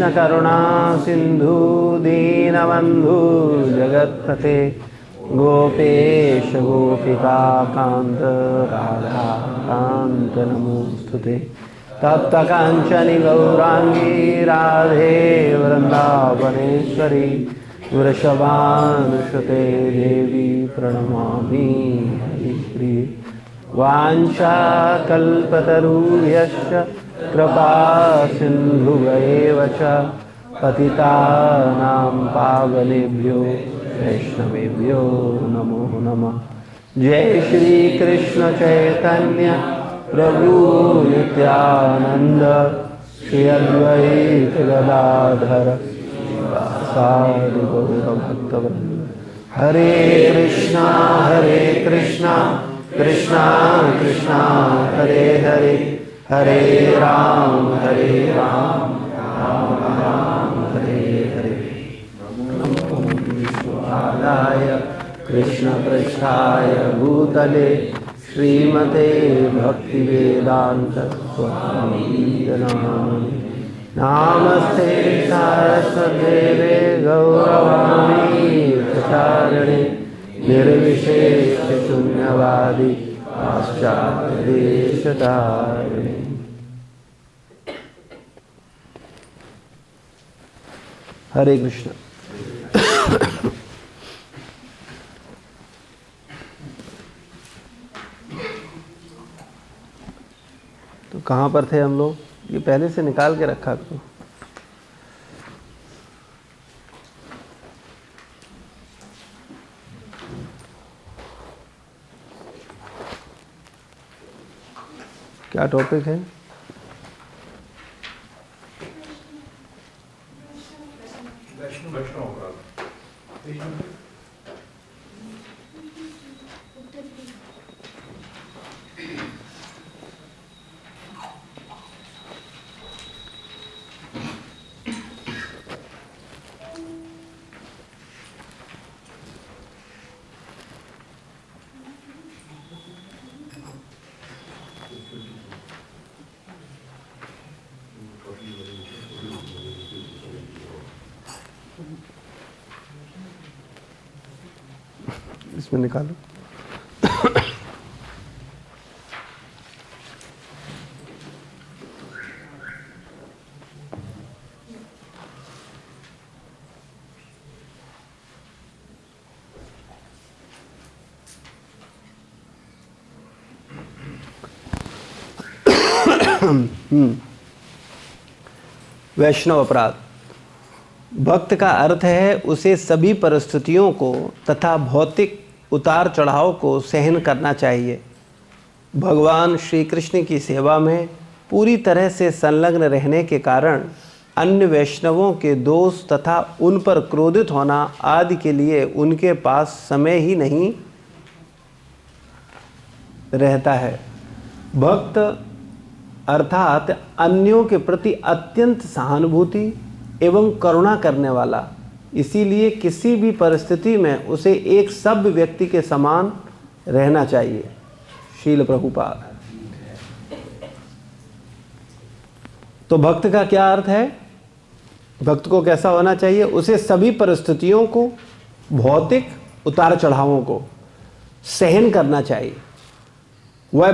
करुणा सिंधु दीनबंधु जगत्पते गोपेश गोपिका कांत राधा कांत नमोस्तुते। तप्त कांचन गौरांगी राधे वृंदावनेश्वरी वृषभानुसुते देवी प्रणमामि हरिप्रिये। वाञ्छाकल्पतरुभ्यश्च कृपा सिन्धुभ्येव च पतितानां पावनेभ्यो वैष्णवेभ्यो नमो नमः। जय श्री कृष्ण चैतन्य प्रभु नित्यानंद श्री अद्वैत गदाधर श्रीवासादि गौरभक्तवृंद। हरे कृष्णा कृष्णा कृष्णा हरे हरे हरे राम राम राम हरे हरे। नमो विष्णुपादाय कृष्णपृष्ठाय भूतले श्रीमते भक्तिवेदांत स्वामी नामिने। नमस्ते सारस्वते गौरवाणी प्रचारिणे निर्विशेष शून्यवादी पाश्चात्य देशतारिणे। हरे कृष्ण। तो कहाँ पर थे हम लोग? ये पहले से निकाल के रखा करो। क्या टॉपिक है? इसमें निकालो। वैष्णव अपराध। भक्त का अर्थ है उसे सभी परिस्थितियों को तथा भौतिक उतार चढ़ाव को सहन करना चाहिए। भगवान श्री कृष्ण की सेवा में पूरी तरह से संलग्न रहने के कारण अन्य वैष्णवों के दोष तथा उन पर क्रोधित होना आदि के लिए उनके पास समय ही नहीं रहता है। भक्त अर्थात अन्यों के प्रति अत्यंत सहानुभूति एवं करुणा करने वाला, इसीलिए किसी भी परिस्थिति में उसे एक सभ्य व्यक्ति के समान रहना चाहिए। शील प्रभुपाद। तो भक्त का क्या अर्थ है? भक्त को कैसा होना चाहिए? उसे सभी परिस्थितियों को, भौतिक उतार चढ़ावों को सहन करना चाहिए। वह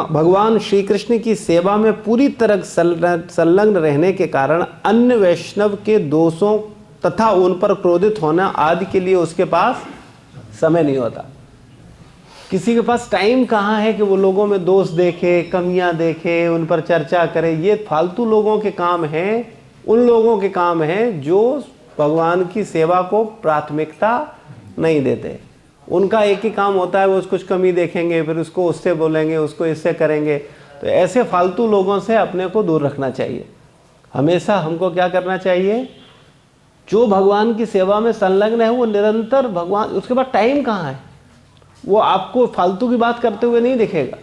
भगवान श्री कृष्ण की सेवा में पूरी तरह संलग्न रहने के कारण अन्य वैष्णव के दोषों तथा उन पर क्रोधित होना आदि के लिए उसके पास समय नहीं होता। किसी के पास टाइम कहाँ है कि वो लोगों में दोष देखे, कमियां देखे, उन पर चर्चा करे। ये फालतू लोगों के काम हैं, उन लोगों के काम हैं जो भगवान की सेवा को प्राथमिकता नहीं देते। उनका एक ही काम होता है, वो कुछ कमी देखेंगे, फिर उसको उससे बोलेंगे, उसको इससे करेंगे। तो ऐसे फालतू लोगों से अपने को दूर रखना चाहिए। हमेशा हमको क्या करना चाहिए? जो भगवान की सेवा में संलग्न है वो निरंतर भगवान, उसके बाद टाइम कहाँ है? वो आपको फालतू की बात करते हुए नहीं दिखेगा।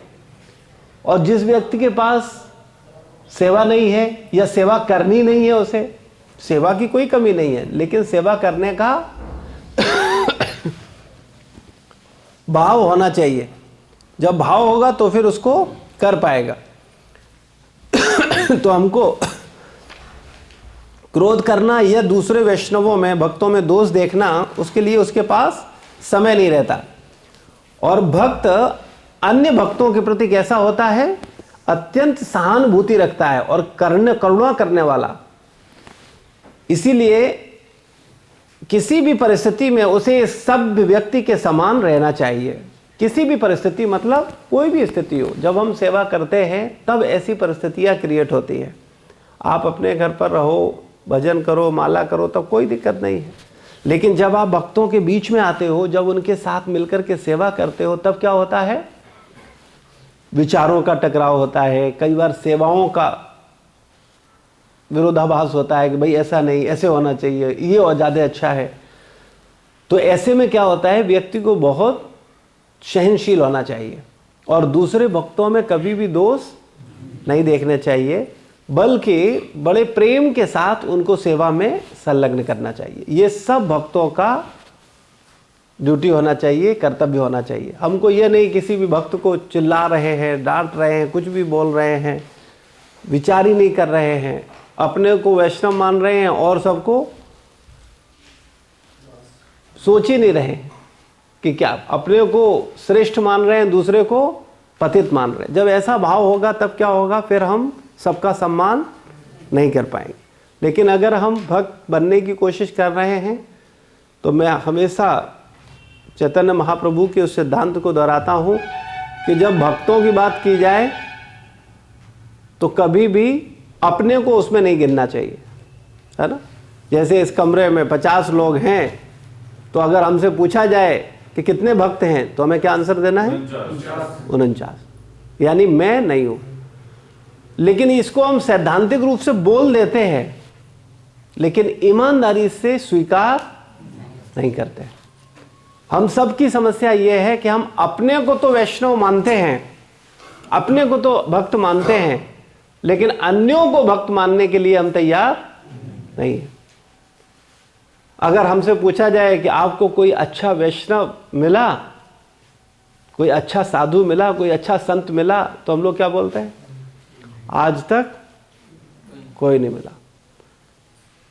और जिस व्यक्ति के पास सेवा नहीं है या सेवा करनी नहीं है, उसे सेवा की कोई कमी नहीं है, लेकिन सेवा करने का भाव होना चाहिए। जब भाव होगा तो फिर उसको कर पाएगा। तो हमको क्रोध करना या दूसरे वैष्णवों में, भक्तों में दोष देखना, उसके लिए उसके पास समय नहीं रहता। और भक्त अन्य भक्तों के प्रति कैसा होता है? अत्यंत सहानुभूति रखता है और करुणा करने वाला। इसीलिए किसी भी परिस्थिति में उसे सभ्य व्यक्ति के समान रहना चाहिए। किसी भी परिस्थिति, मतलब कोई भी स्थिति हो, जब हम सेवा करते हैं तब ऐसी परिस्थितियां क्रिएट होती है। आप अपने घर पर रहो, भजन करो, माला करो, तब कोई दिक्कत नहीं है। लेकिन जब आप भक्तों के बीच में आते हो, जब उनके साथ मिलकर के सेवा करते हो, तब क्या होता है? विचारों का टकराव होता है। कई बार सेवाओं का विरोधाभास होता है कि भाई ऐसा नहीं, ऐसे होना चाहिए, ये और ज़्यादा अच्छा है। तो ऐसे में क्या होता है? व्यक्ति को बहुत सहनशील होना चाहिए और दूसरे भक्तों में कभी भी दोष नहीं देखने चाहिए, बल्कि बड़े प्रेम के साथ उनको सेवा में संलग्न करना चाहिए। ये सब भक्तों का ड्यूटी होना चाहिए, कर्तव्य होना चाहिए। हमको ये नहीं किसी भी भक्त को चिल्ला रहे हैं, डांट रहे हैं, कुछ भी बोल रहे हैं, विचार ही नहीं कर रहे हैं, अपने को वैष्णव मान रहे हैं और सबको सोच ही नहीं रहे कि क्या अपने को श्रेष्ठ मान रहे हैं, दूसरे को पतित मान रहे हैं। जब ऐसा भाव होगा तब क्या होगा? फिर हम सबका सम्मान नहीं कर पाएंगे। लेकिन अगर हम भक्त बनने की कोशिश कर रहे हैं तो मैं हमेशा चैतन्य महाप्रभु के उस सिद्धांत को दोहराता हूँ कि जब भक्तों की बात की जाए तो कभी भी अपने को उसमें नहीं गिनना चाहिए, है ना। जैसे इस कमरे में 50 लोग हैं, तो अगर हमसे पूछा जाए कि कितने भक्त हैं तो हमें क्या आंसर देना है? 49, यानी मैं नहीं हूं। लेकिन इसको हम सैद्धांतिक रूप से बोल देते हैं, लेकिन ईमानदारी से स्वीकार नहीं करते। हम सबकी समस्या यह है कि हम अपने को तो वैष्णव मानते हैं, अपने को तो भक्त मानते हैं, लेकिन अन्यों को भक्त मानने के लिए हम तैयार नहीं है। अगर हमसे पूछा जाए कि आपको कोई अच्छा वैष्णव मिला, कोई अच्छा साधु मिला, कोई अच्छा संत मिला, तो हम लोग क्या बोलते हैं? आज तक कोई नहीं मिला,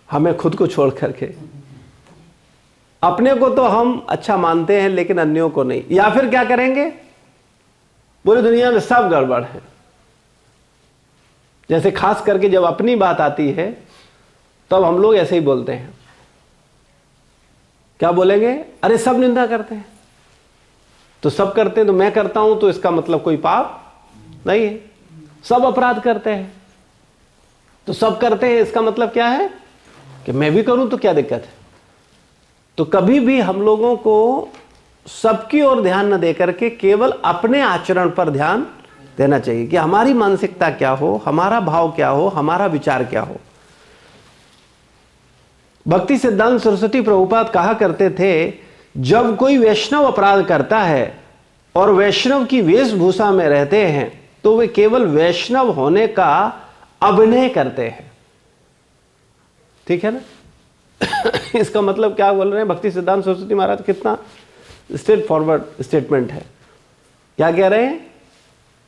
हमें खुद को छोड़ करके। अपने को तो हम अच्छा मानते हैं लेकिन अन्यों को नहीं। या फिर क्या करेंगे? पूरी दुनिया में सब गड़बड़ है। जैसे खास करके जब अपनी बात आती है तब हम लोग ऐसे ही बोलते हैं। क्या बोलेंगे? अरे सब निंदा करते हैं, तो सब करते हैं तो मैं करता हूं तो इसका मतलब कोई पाप नहीं है। सब अपराध करते हैं तो सब करते हैं, इसका मतलब क्या है कि मैं भी करूं तो क्या दिक्कत है। तो कभी भी हम लोगों को सबकी ओर ध्यान न देकर के केवल अपने आचरण पर ध्यान देना चाहिए कि हमारी मानसिकता क्या हो, हमारा भाव क्या हो, हमारा विचार क्या हो। भक्ति सिद्धांत सरस्वती प्रभुपाद कहा करते थे, जब कोई वैष्णव अपराध करता है और वैष्णव की वेशभूषा में रहते हैं तो वे केवल वैष्णव होने का अभिनय करते हैं। ठीक है ना। इसका मतलब क्या बोल रहे हैं भक्ति सिद्धांत सरस्वती महाराज? कितना स्ट्रेट फॉरवर्ड स्टेटमेंट है। क्या कह रहे हैं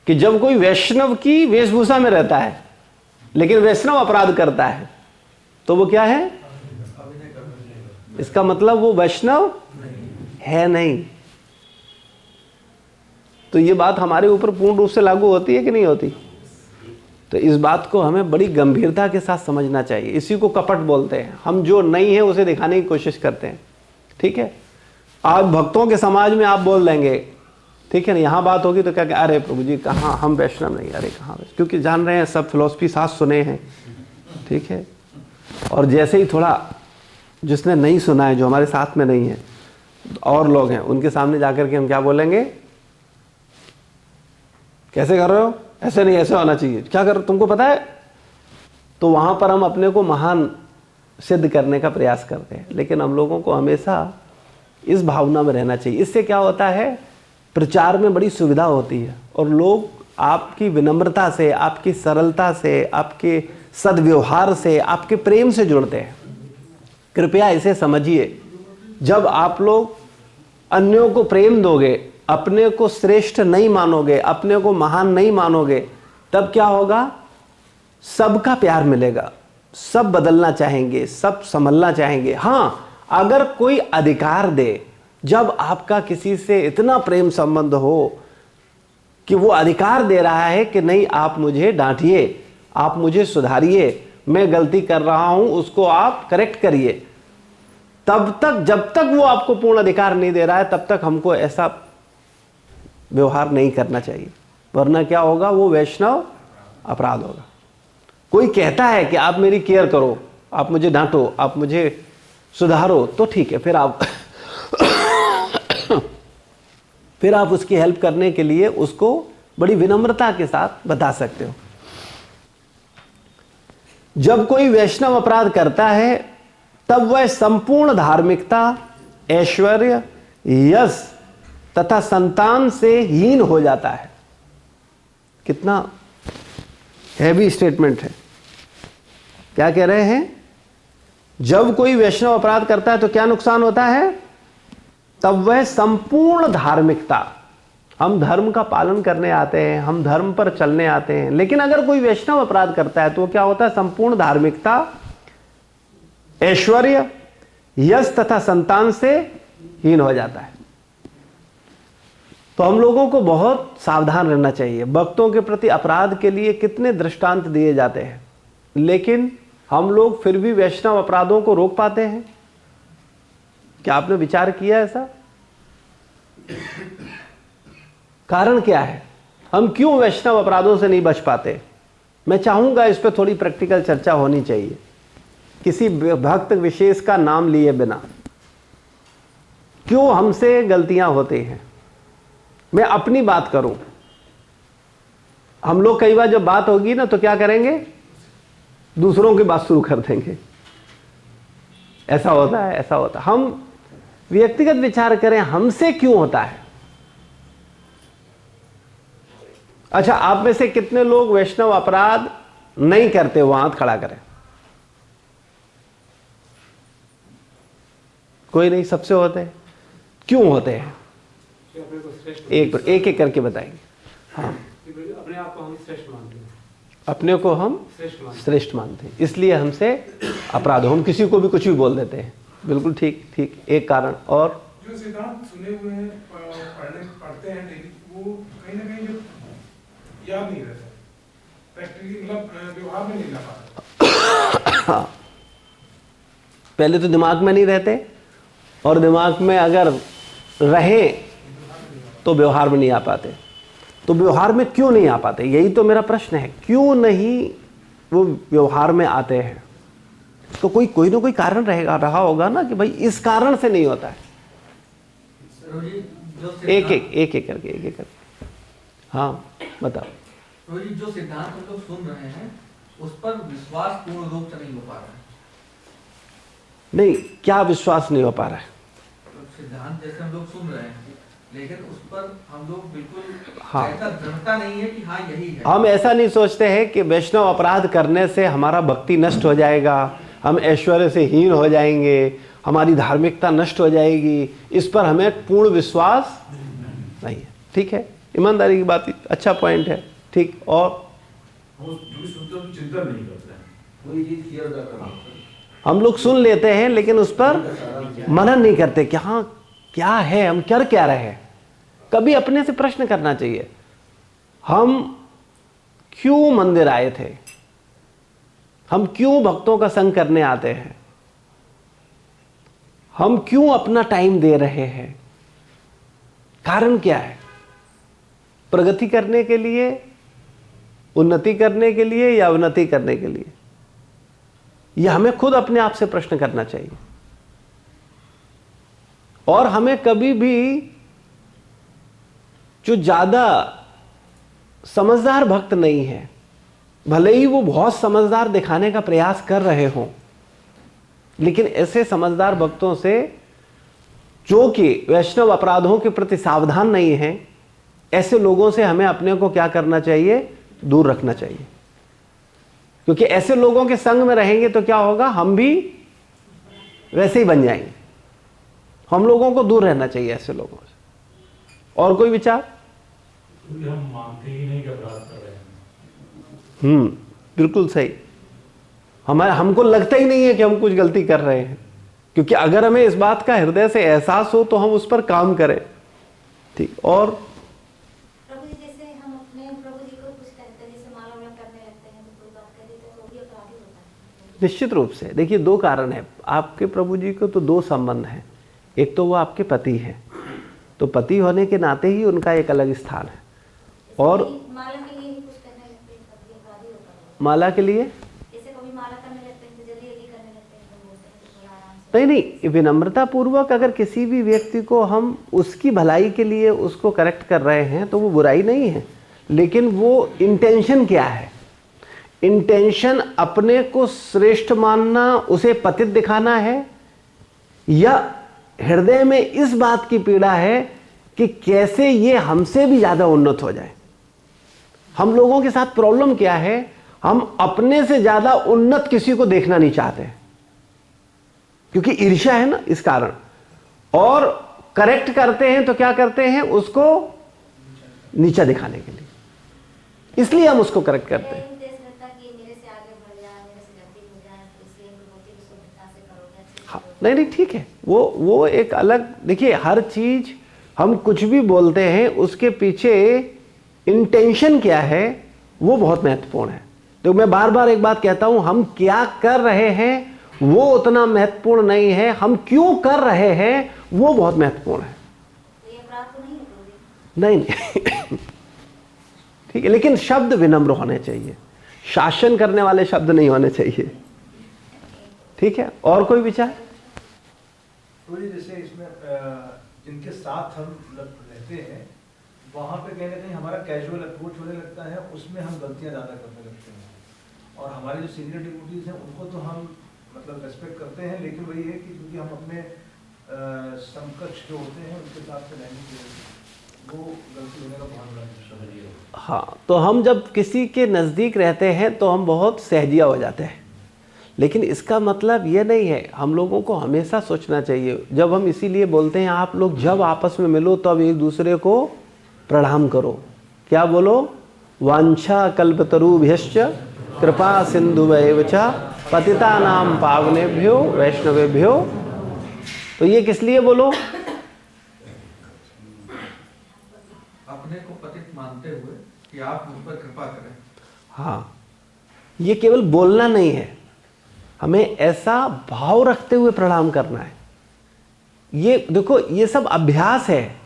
कि जब कोई वैष्णव की वेशभूषा में रहता है लेकिन वैष्णव अपराध करता है तो वो क्या है? इसका मतलब वो वैष्णव है नहीं। तो ये बात हमारे ऊपर पूर्ण रूप से लागू होती है कि नहीं होती? तो इस बात को हमें बड़ी गंभीरता के साथ समझना चाहिए। इसी को कपट बोलते हैं। हम जो नहीं है उसे दिखाने की कोशिश करते हैं। ठीक है, आज भक्तों के समाज में आप बोल देंगे, ठीक है ना, यहाँ बात होगी तो क्या क्या, अरे प्रभु जी कहाँ, हम वैष्णव नहीं, अरे कहाँ, क्योंकि जान रहे हैं सब फिलोसफी साथ सुने हैं। ठीक है, और जैसे ही थोड़ा जिसने नहीं सुना है, जो हमारे साथ में नहीं है और लोग हैं, उनके सामने जाकर के हम क्या बोलेंगे? कैसे कर रहे हो? ऐसे नहीं, ऐसे होना चाहिए। क्या कर, तुमको पता है? तो वहां पर हम अपने को महान सिद्ध करने का प्रयास करते हैं। लेकिन हम लोगों को हमेशा इस भावना में रहना चाहिए। इससे क्या होता है? प्रचार में बड़ी सुविधा होती है और लोग आपकी विनम्रता से, आपकी सरलता से, आपके सद्व्यवहार से, आपके प्रेम से जुड़ते हैं। कृपया इसे समझिए, जब आप लोग अन्यों को प्रेम दोगे, अपने को श्रेष्ठ नहीं मानोगे, अपने को महान नहीं मानोगे, तब क्या होगा? सबका प्यार मिलेगा। सब बदलना चाहेंगे, सब संभलना चाहेंगे। हाँ, अगर कोई अधिकार दे, जब आपका किसी से इतना प्रेम संबंध हो कि वो अधिकार दे रहा है कि नहीं, आप मुझे डांटिए, आप मुझे सुधारिए, मैं गलती कर रहा हूं उसको आप करेक्ट करिए, तब तक, जब तक वो आपको पूर्ण अधिकार नहीं दे रहा है, तब तक हमको ऐसा व्यवहार नहीं करना चाहिए। वरना क्या होगा, वो वैष्णव अपराध होगा। कोई कहता है कि आप मेरी केयर करो, आप मुझे डांटो, आप मुझे सुधारो, तो ठीक है, फिर आप फिर आप उसकी हेल्प करने के लिए उसको बड़ी विनम्रता के साथ बता सकते हो। जब कोई वैष्णव अपराध करता है, तब वह संपूर्ण धार्मिकता, ऐश्वर्य, यश तथा संतान से हीन हो जाता है। कितना हैवी स्टेटमेंट है। क्या कह रहे हैं? जब कोई वैष्णव अपराध करता है तो क्या नुकसान होता है? तब वह संपूर्ण धार्मिकता, हम धर्म का पालन करने आते हैं, हम धर्म पर चलने आते हैं, लेकिन अगर कोई वैष्णव अपराध करता है तो क्या होता है? संपूर्ण धार्मिकता, ऐश्वर्य, यश तथा संतान से हीन हो जाता है। तो हम लोगों को बहुत सावधान रहना चाहिए। भक्तों के प्रति अपराध के लिए कितने दृष्टांत दिए जाते हैं, लेकिन हम लोग फिर भी वैष्णव अपराधों को रोक पाते हैं। क्या आपने विचार किया ऐसा? कारण क्या है? हम क्यों वैष्णव अपराधों से नहीं बच पाते? मैं चाहूंगा इस पर थोड़ी प्रैक्टिकल चर्चा होनी चाहिए, किसी भक्त विशेष का नाम लिए बिना। क्यों हमसे गलतियां होती हैं? मैं अपनी बात करूं, हम लोग कई बार जब बात होगी ना तो क्या करेंगे? दूसरों की बात शुरू कर देंगे। ऐसा होता है, ऐसा होता है। हम व्यक्तिगत विचार करें, हमसे क्यों होता है? अच्छा, आप में से कितने लोग वैष्णव अपराध नहीं करते हो? हाथ खड़ा करें। कोई नहीं, सबसे होते हैं। क्यों होते हैं? एक एक करके बताएंगे। हाँ, अपने आप को हम श्रेष्ठ मानते हैं। अपने को हम श्रेष्ठ मानते हैं, इसलिए हमसे अपराध हो। हम किसी को भी कुछ भी बोल देते हैं। बिल्कुल ठीक ठीक, एक कारण। और जो सिद्धांत सुने हुए हैं, पढ़ते हैं डेली, वो कहीं ना कहीं जो याद नहीं रहता, प्रैक्टिकली मतलब व्यवहार में नहीं ला पाता। पहले तो दिमाग में नहीं रहते, और दिमाग में अगर रहे तो व्यवहार में नहीं आ पाते। तो व्यवहार में क्यों नहीं आ पाते, यही तो मेरा प्रश्न है। क्यों नहीं वो व्यवहार में आते हैं? तो कोई ना कोई कारण रहा होगा ना कि भाई इस कारण से नहीं होता है। एक एक करके। हाँ बताओ। जो सिद्धांत हम लोग सुन रहे हैं उस पर विश्वास पूर्ण रूप से नहीं हो पा रहा है। नहीं, क्या विश्वास नहीं हो पा रहा है? सिद्धांत जैसे हम लोग सुन रहे हैं, लेकिन उस पर हम लोग बिल्कुल हाँ, ऐसा दृढ़ता नहीं है कि हाँ यही है। हम ऐसा नहीं सोचते हैं कि वैष्णव अपराध करने से हमारा भक्ति नष्ट हो जाएगा, हम ऐश्वर्य से हीन हो जाएंगे, हमारी धार्मिकता नष्ट हो जाएगी। इस पर हमें पूर्ण विश्वास नहीं है। ठीक है, ईमानदारी की बात, अच्छा पॉइंट है। ठीक। और चिंतन नहीं करते हैं, हम लोग सुन लेते हैं लेकिन उस पर मनन नहीं करते कि हाँ क्या है, हम कर क्या रहे हैं। कभी अपने से प्रश्न करना चाहिए, हम क्यों मंदिर आए थे, हम क्यों भक्तों का संग करने आते हैं, हम क्यों अपना टाइम दे रहे हैं? कारण क्या है? प्रगति करने के लिए, उन्नति करने के लिए, या अवनति करने के लिए? यह हमें खुद अपने आप से प्रश्न करना चाहिए। और हमें कभी भी जो ज्यादा समझदार भक्त नहीं है, भले ही वो बहुत समझदार दिखाने का प्रयास कर रहे हों, लेकिन ऐसे समझदार भक्तों से जो कि वैष्णव अपराधों के प्रति सावधान नहीं हैं, ऐसे लोगों से हमें अपने को क्या करना चाहिए? दूर रखना चाहिए। क्योंकि ऐसे लोगों के संग में रहेंगे तो क्या होगा? हम भी वैसे ही बन जाएंगे। हम लोगों को दूर रहना चाहिए ऐसे लोगों से। और कोई विचार? हम मानते ही नहीं कि अपराध कर रहे हैं। बिल्कुल सही। हमको लगता ही नहीं है कि हम कुछ गलती कर रहे हैं, क्योंकि अगर हमें इस बात का हृदय से एहसास हो तो हम उस पर काम करें। ठीक। और प्रभु जी, जैसे हम अपने प्रभु जी को कुछ कहते हैं, जैसे माला वाला करने लगते हैं तो कोई बात कर देते हैं तो भी अपराधी होता है। निश्चित रूप से देखिए, दो कारण है आपके प्रभु जी को, तो दो संबंध हैं। एक तो वो आपके पति हैं, तो पति होने के नाते ही उनका एक अलग स्थान है। और माला के लिए ही कुछ करने लगते हैं तो भी अपराधी होता है। माला के लिए जैसे कभी माला करने लगते हैं तो जल्दी जल्दी करने लगते हैं तो बोलते हैं कि थोड़ा आराम से। नहीं, विनम्रता पूर्वक अगर किसी भी व्यक्ति को हम उसकी भलाई के लिए उसको करेक्ट कर रहे हैं तो वो बुराई नहीं है, लेकिन वो इंटेंशन क्या है? इंटेंशन अपने को श्रेष्ठ मानना, उसे पतित दिखाना है, या हृदय में इस बात की पीड़ा है कि कैसे ये हमसे भी ज्यादा उन्नत हो जाए। हम लोगों के साथ प्रॉब्लम क्या है? हम अपने से ज्यादा उन्नत किसी को देखना नहीं चाहते, क्योंकि ईर्ष्या है ना इस कारण। और करेक्ट करते हैं तो क्या करते हैं? उसको नीचा दिखाने के लिए, इसलिए हम उसको करेक्ट करते हैं। उद्देश्य रहता है कि मेरे से आगे बढ़ जाए, मेरे से जल्दी हो जाए, तो इसलिए प्रभु की शुद्धता से करोगे, अच्छे से हाँ, करोगे। नहीं ठीक है, वो एक अलग। देखिए, हर चीज हम कुछ भी बोलते हैं उसके पीछे इंटेंशन क्या है वो बहुत महत्वपूर्ण है। तो मैं बार बार एक बात कहता हूं, हम क्या कर रहे हैं वो उतना महत्वपूर्ण नहीं है, हम क्यों कर रहे हैं वो बहुत महत्वपूर्ण है। तो ये अपराध तो नहीं है प्रभु जी? नहीं ठीक है, लेकिन शब्द विनम्र होने चाहिए, शासन करने वाले शब्द नहीं होने चाहिए। ठीक है, और कोई विचार? तो ये जैसे इसमें जिनके साथ हम रहते हैं वहाँ पे कहीं ना कहीं हमारा कैजुअल अप्रोच होने लगता है, उसमें हम गलतियाँ ज़्यादा करने लगते हैं। और हमारे जो सीनियर डिवोटीज हैं उनको तो हम मतलब रेस्पेक्ट करते हैं, लेकिन वही है कि क्योंकि हम अपने समकक्ष जो होते हैं उनके साथ से रहने के वो गलती होने का बहुत बड़ा समझिए। हाँ, तो हम जब किसी के नज़दीक रहते हैं तो हम बहुत सहजिया हो जाते हैं, लेकिन इसका मतलब ये नहीं है। हम लोगों को हमेशा सोचना चाहिए, जब हम इसीलिए बोलते हैं आप लोग जब आपस में मिलो तब एक दूसरे को प्रणाम करो। क्या बोलो? वांछा कल्पतरुभ्यश्च कृपा सिंधुवैव च पतितानां पावनेभ्यो वैष्णवेभ्यो। तो ये किस लिए बोलो? अपने को पतित मानते हुए कि आप मुझ पर कृपा करें। हाँ, ये केवल बोलना नहीं है, हमें ऐसा भाव रखते हुए प्रणाम करना है। ये देखो, ये सब अभ्यास है।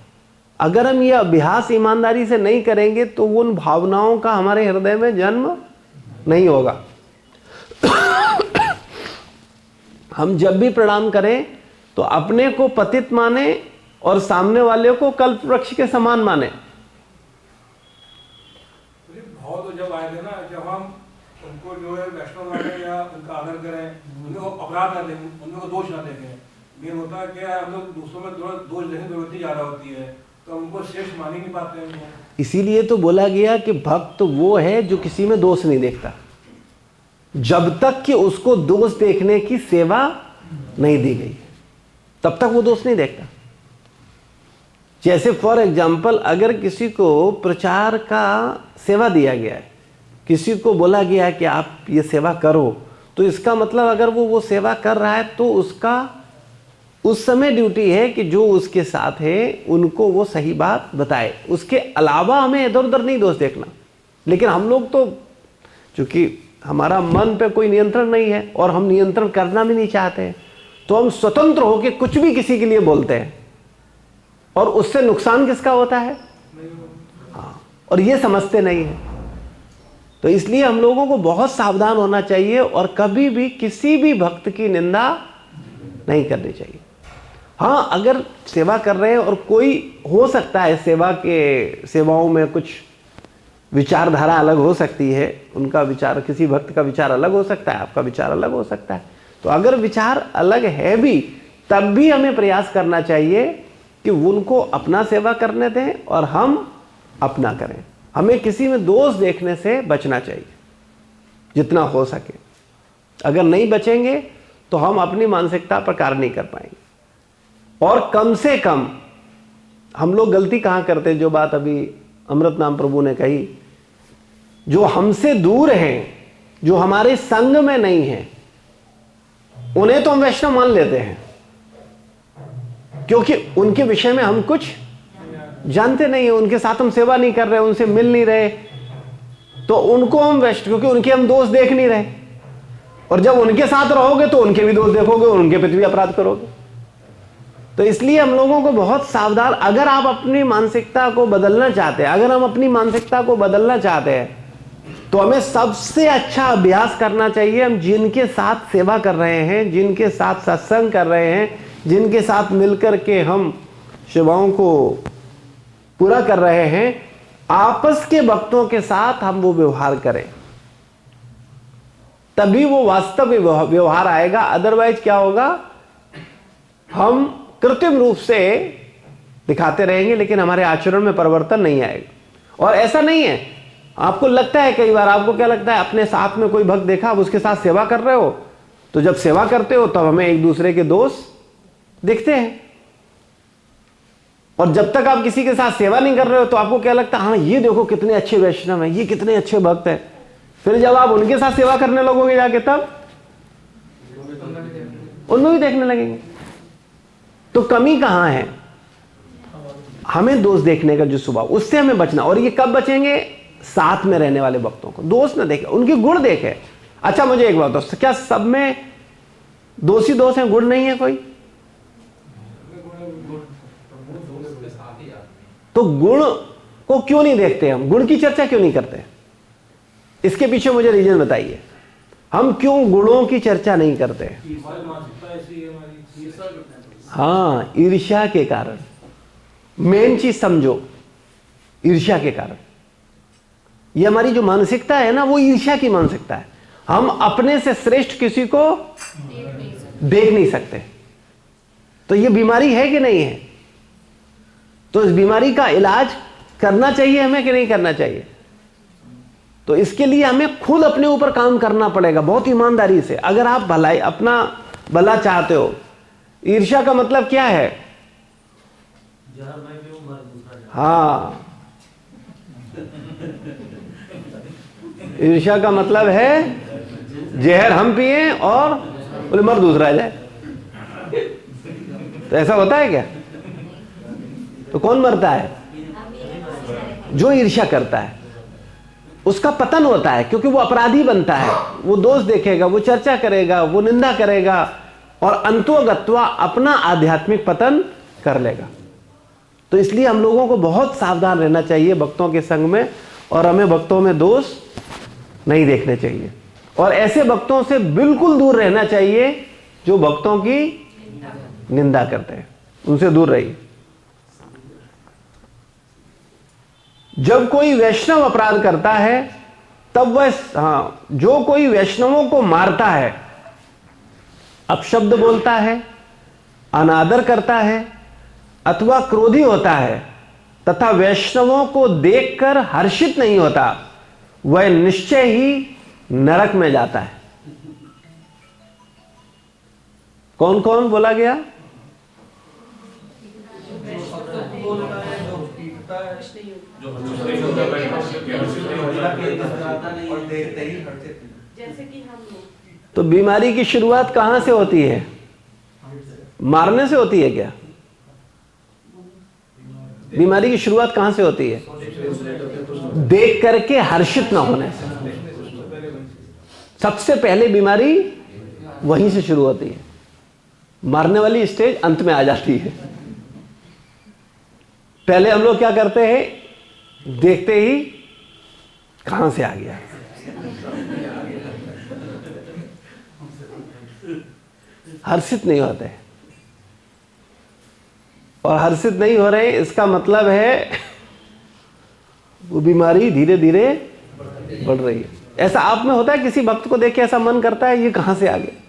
अगर हम ये अभ्यास ईमानदारी से नहीं करेंगे तो उन भावनाओं का हमारे हृदय में जन्म नहीं होगा। हम जब भी प्रणाम करें तो अपने को पतित माने और सामने वाले को कल्प वृक्ष के समान माने। भाव तो जब आए थे ना, जब हम उनको जो है वैष्णव माने या उनका आदर करें, उनको अपराध ना देखें, उनको दोष ना देखें। मेन होता है क्या, हम लोग दूसरों में थोड़ा दोष देखने की प्रवृत्ति ज़्यादा होती है, तो उनको श्रेष्ठ मान ही नहीं पाते हैं उनको। इसीलिए तो बोला गया कि भक्त वो है जो किसी में दोष नहीं देखता, जब तक कि उसको दोष देखने की सेवा नहीं दी गई तब तक वो दोष नहीं देखता। जैसे फॉर एग्जाम्पल, अगर किसी को प्रचार का सेवा दिया गया है, किसी को बोला गया है कि आप ये सेवा करो, तो इसका मतलब अगर वो सेवा कर रहा है तो उसका उस समय ड्यूटी है कि जो उसके साथ है उनको वो सही बात बताए। उसके अलावा हमें इधर उधर नहीं दोष देखना। लेकिन हम लोग तो, चूंकि हमारा मन पे कोई नियंत्रण नहीं है और हम नियंत्रण करना भी नहीं चाहते हैं, तो हम स्वतंत्र होकर कुछ भी किसी के लिए बोलते हैं, और उससे नुकसान किसका होता है? हाँ, और ये समझते नहीं है। तो इसलिए हम लोगों को बहुत सावधान होना चाहिए और कभी भी किसी भी भक्त की निंदा नहीं करनी चाहिए। हाँ, अगर सेवा कर रहे हैं और कोई हो सकता है सेवाओं में कुछ विचारधारा अलग हो सकती है, उनका विचार, किसी भक्त का विचार अलग हो सकता है, आपका विचार अलग हो सकता है, तो अगर विचार अलग है भी तब भी हमें प्रयास करना चाहिए कि उनको अपना सेवा करने दें और हम अपना करें। हमें किसी में दोष देखने से बचना चाहिए जितना हो सके। अगर नहीं बचेंगे तो हम अपनी मानसिकता पर कार्य नहीं कर पाएंगे। और कम से कम हम लोग गलती कहाँ करते हैं, जो बात अभी अमृत नाम प्रभु ने कही, जो हमसे दूर हैं, जो हमारे संग में नहीं है, उन्हें तो हम वैष्णव मान लेते हैं क्योंकि उनके विषय में हम कुछ जानते नहीं है, उनके साथ हम सेवा नहीं कर रहे, उनसे मिल नहीं रहे, तो उनको हम वैष्णव, क्योंकि उनके हम दोष देख नहीं रहे। और जब उनके साथ रहोगे तो उनके भी दोष देखोगे, उनके प्रति भी अपराध करोगे। तो इसलिए हम लोगों को बहुत सावधान, अगर आप अपनी मानसिकता को बदलना चाहते हैं, अगर हम अपनी मानसिकता को बदलना चाहते हैं, तो हमें सबसे अच्छा अभ्यास करना चाहिए। हम जिनके साथ सेवा कर रहे हैं, जिनके साथ सत्संग कर रहे हैं, जिनके साथ मिलकर के हम सेवाओं को पूरा कर रहे हैं, आपस के भक्तों के साथ हम वो व्यवहार करें, तभी वो वास्तविक व्यवहार आएगा। अदरवाइज क्या होगा, हम कृत्रिम रूप से दिखाते रहेंगे लेकिन हमारे आचरण में परिवर्तन नहीं आएगा। और ऐसा नहीं है, आपको लगता है, कई बार आपको क्या लगता है, अपने साथ में कोई भक्त देखा, आप उसके साथ सेवा कर रहे हो, तो जब सेवा करते हो तब हमें एक दूसरे के दोष दिखते हैं, और जब तक आप किसी के साथ सेवा नहीं कर रहे हो तो आपको क्या लगता है, हाँ ये देखो कितने अच्छे वैष्णव हैं, ये कितने अच्छे भक्त हैं। फिर जब आप उनके साथ सेवा करने लगोगे जाके, तब उनको भी देखने लगेंगे। तो कमी कहां है, हमें दोष देखने का जो स्वभाव, उससे हमें बचना। और ये कब बचेंगे, साथ में रहने वाले भक्तों को दोष न देखे, उनके गुण देखे। अच्छा मुझे एक बात बताओ, क्या सब में दोषी दोष है, गुण नहीं है कोई? तो गुण को क्यों नहीं देखते, हम गुण की चर्चा क्यों नहीं करते? इसके पीछे मुझे रीजन बताइए, हम क्यों गुणों की चर्चा नहीं करते? हाँ, ईर्ष्या के कारण। मेन चीज समझो, ईर्ष्या के कारण। ये हमारी जो मानसिकता है ना, वो ईर्ष्या की मानसिकता है। हम अपने से श्रेष्ठ किसी को देख नहीं सकते। तो ये बीमारी है कि नहीं है? तो इस बीमारी का इलाज करना चाहिए हमें कि नहीं करना चाहिए? तो इसके लिए हमें खुद अपने ऊपर काम करना पड़ेगा बहुत ईमानदारी से। अगर आप भलाई, अपना भला चाहते हो, ईर्ष्या का मतलब क्या है? हाँ, ईर्ष्या का मतलब है जहर हम पिए और बोले मर दूसरा जाए। तो ऐसा होता है क्या? तो कौन मरता है? जो ईर्ष्या करता है, उसका पतन होता है, क्योंकि वो अपराधी बनता है, वो दोष देखेगा, वो चर्चा करेगा, वो निंदा करेगा, और अंतोगत्वा अपना आध्यात्मिक पतन कर लेगा। तो इसलिए हम लोगों को बहुत सावधान रहना चाहिए भक्तों के संग में, और हमें भक्तों में दोष नहीं देखने चाहिए, और ऐसे भक्तों से बिल्कुल दूर रहना चाहिए जो भक्तों की निंदा करते हैं, उनसे दूर रहिए। जब कोई वैष्णव अपराध करता है तब वह, जो कोई वैष्णवों को मारता है, अपशब्द बोलता है, अनादर करता है, अथवा क्रोधी होता है, तथा वैष्णवों को देखकर हर्षित नहीं होता, वह निश्चय ही नरक में जाता है। कौन कौन बोला गया? तो बीमारी की शुरुआत कहां से होती है? मारने से होती है क्या? बीमारी की शुरुआत कहां से होती है? देख करके हर्षित ना होने से। सबसे पहले बीमारी वहीं से शुरू होती है, मारने वाली स्टेज अंत में आ जाती है। पहले हम लोग क्या करते हैं, देखते ही कहां से आ गया, हर्षित नहीं होते, और हर्षित नहीं हो रहे, इसका मतलब है वो बीमारी धीरे धीरे बढ़ रही है। ऐसा आप में होता है, किसी भक्त को देख के ऐसा मन करता है ये कहां से आ गया?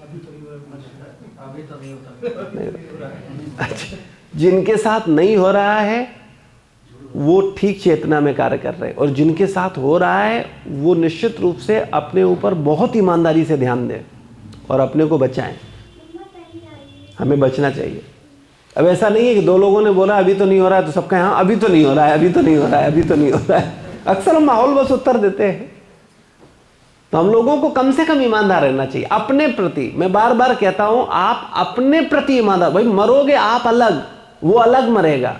अच्छा, जिनके साथ नहीं हो रहा है वो ठीक चेतना में कार्य कर रहे हैं, और जिनके साथ हो रहा है वो निश्चित रूप से अपने ऊपर बहुत ईमानदारी से ध्यान दें और अपने को बचाएं। हमें बचना चाहिए। अब ऐसा नहीं है कि दो लोगों ने बोला अभी तो नहीं हो रहा है तो सबका हाँ अभी तो नहीं हो रहा है, अभी तो नहीं हो रहा है, अभी तो नहीं हो रहा है। अक्सर हम माहौल बस उत्तर देते हैं। तो हम लोगों को कम से कम ईमानदार रहना चाहिए अपने प्रति। मैं बार बार कहता हूं, आप अपने प्रति ईमानदार। भाई मरोगे आप अलग, वो अलग मरेगा।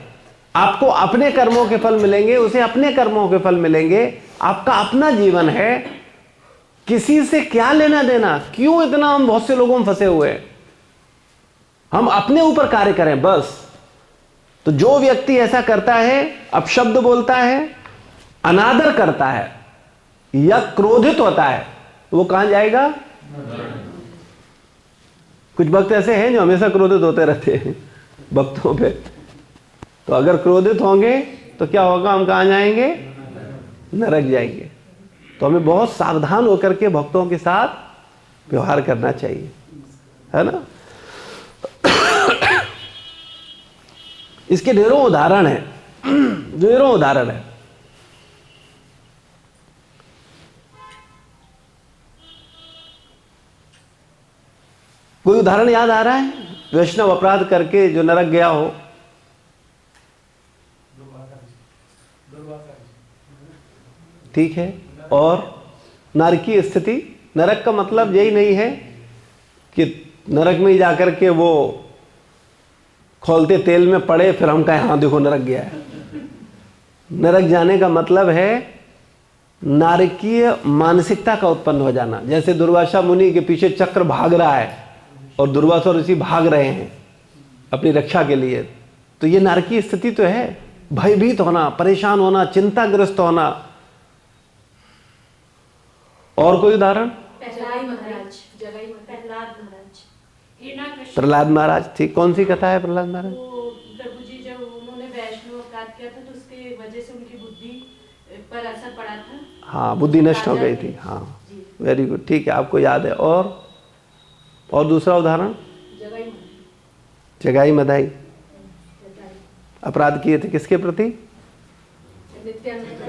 आपको अपने कर्मों के फल मिलेंगे, उसे अपने कर्मों के फल मिलेंगे। आपका अपना जीवन है, किसी से क्या लेना देना। क्यों इतना हम बहुत से लोगों में फंसे हुए हैं? हम अपने ऊपर कार्य करें बस। तो जो व्यक्ति ऐसा करता है, अपशब्द बोलता है, अनादर करता है या क्रोधित होता है, वो कहां जाएगा? कुछ भक्त ऐसे हैं जो हमेशा क्रोधित होते रहते हैं भक्तों पे। तो अगर क्रोधित होंगे तो क्या होगा? हम कहां जाएंगे? नरक जाएंगे। तो हमें बहुत सावधान होकर के भक्तों के साथ व्यवहार करना चाहिए, है ना। इसके ढेरों उदाहरण है, ढेरों उदाहरण है। कोई उदाहरण याद आ रहा है वैष्णव अपराध करके जो नरक गया हो? ठीक है। और नरकीय स्थिति, नरक का मतलब यही नहीं है कि नरक में ही जाकर के वो खोलते तेल में पड़े फिर हम कहें हाँ देखो नरक गया है। नरक जाने का मतलब है नारकीय मानसिकता का उत्पन्न हो जाना। जैसे दुर्वासा मुनि के पीछे चक्र भाग रहा है और दुर्वासा ऋषि भाग रहे हैं अपनी रक्षा के लिए, तो ये नारकीय स्थिति तो है। भयभीत होना, परेशान होना, चिंताग्रस्त होना। और कोई उदाहरण? प्रहलाद महाराज, प्रहलाद महाराज, प्रहलाद महाराज, ठीक। कौन सी कथा है प्रहलाद महाराज? वो प्रभु जी जब उन्होंने वैष्णव अपराध किया था तो उसके वजह से उनकी बुद्धि पर असर पड़ा था। हाँ, बुद्धि नष्ट हो गई थी। हाँ, वेरी गुड, ठीक है, आपको याद है। और दूसरा उदाहरण? जगाई मदाई अपराध किए थे किसके प्रति?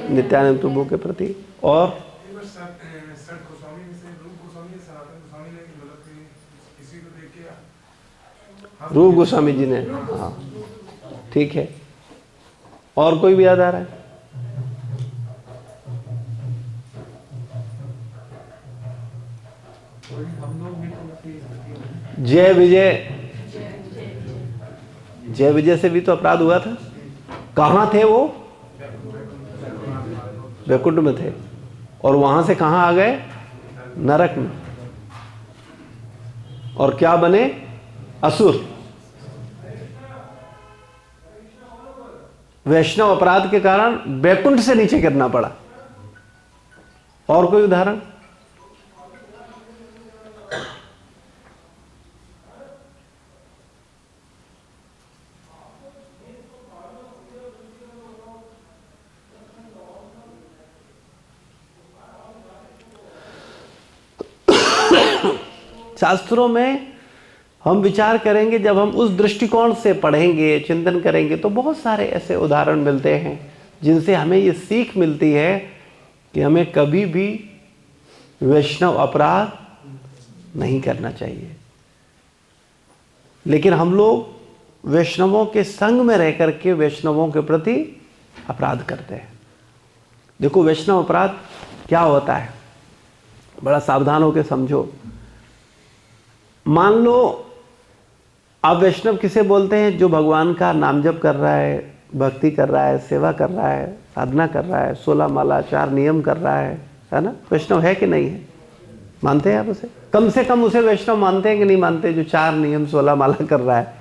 नित्यानंद प्रभु के प्रति। और रूप गोस्वामी जी ने, हाँ ठीक है। और कोई भी याद आ रहा है? जय विजय, जय विजय से भी तो अपराध हुआ था। कहां थे वो? वैकुंठ में थे। और वहां से कहां आ गए? नरक में। और क्या बने? असुर। वैष्णव अपराध के कारण वैकुंठ से नीचे गिरना पड़ा। और कोई उदाहरण? शास्त्रों में हम विचार करेंगे, जब हम उस दृष्टिकोण से पढ़ेंगे, चिंतन करेंगे, तो बहुत सारे ऐसे उदाहरण मिलते हैं जिनसे हमें ये सीख मिलती है कि हमें कभी भी वैष्णव अपराध नहीं करना चाहिए। लेकिन हम लोग वैष्णवों के संग में रह करके वैष्णवों के प्रति अपराध करते हैं। देखो वैष्णव अपराध क्या होता है, बड़ा सावधान होकर समझो। मान लो आप वैष्णव किसे बोलते हैं? जो भगवान का नाम जप कर रहा है, भक्ति कर रहा है, सेवा कर रहा है, साधना कर रहा है, 16 माला 4 नियम कर रहा है ना? वैष्णव है कि नहीं है? मानते हैं आप उसे? कम से कम उसे वैष्णव मानते हैं कि नहीं मानते? जो 4 नियम 16 माला कर रहा है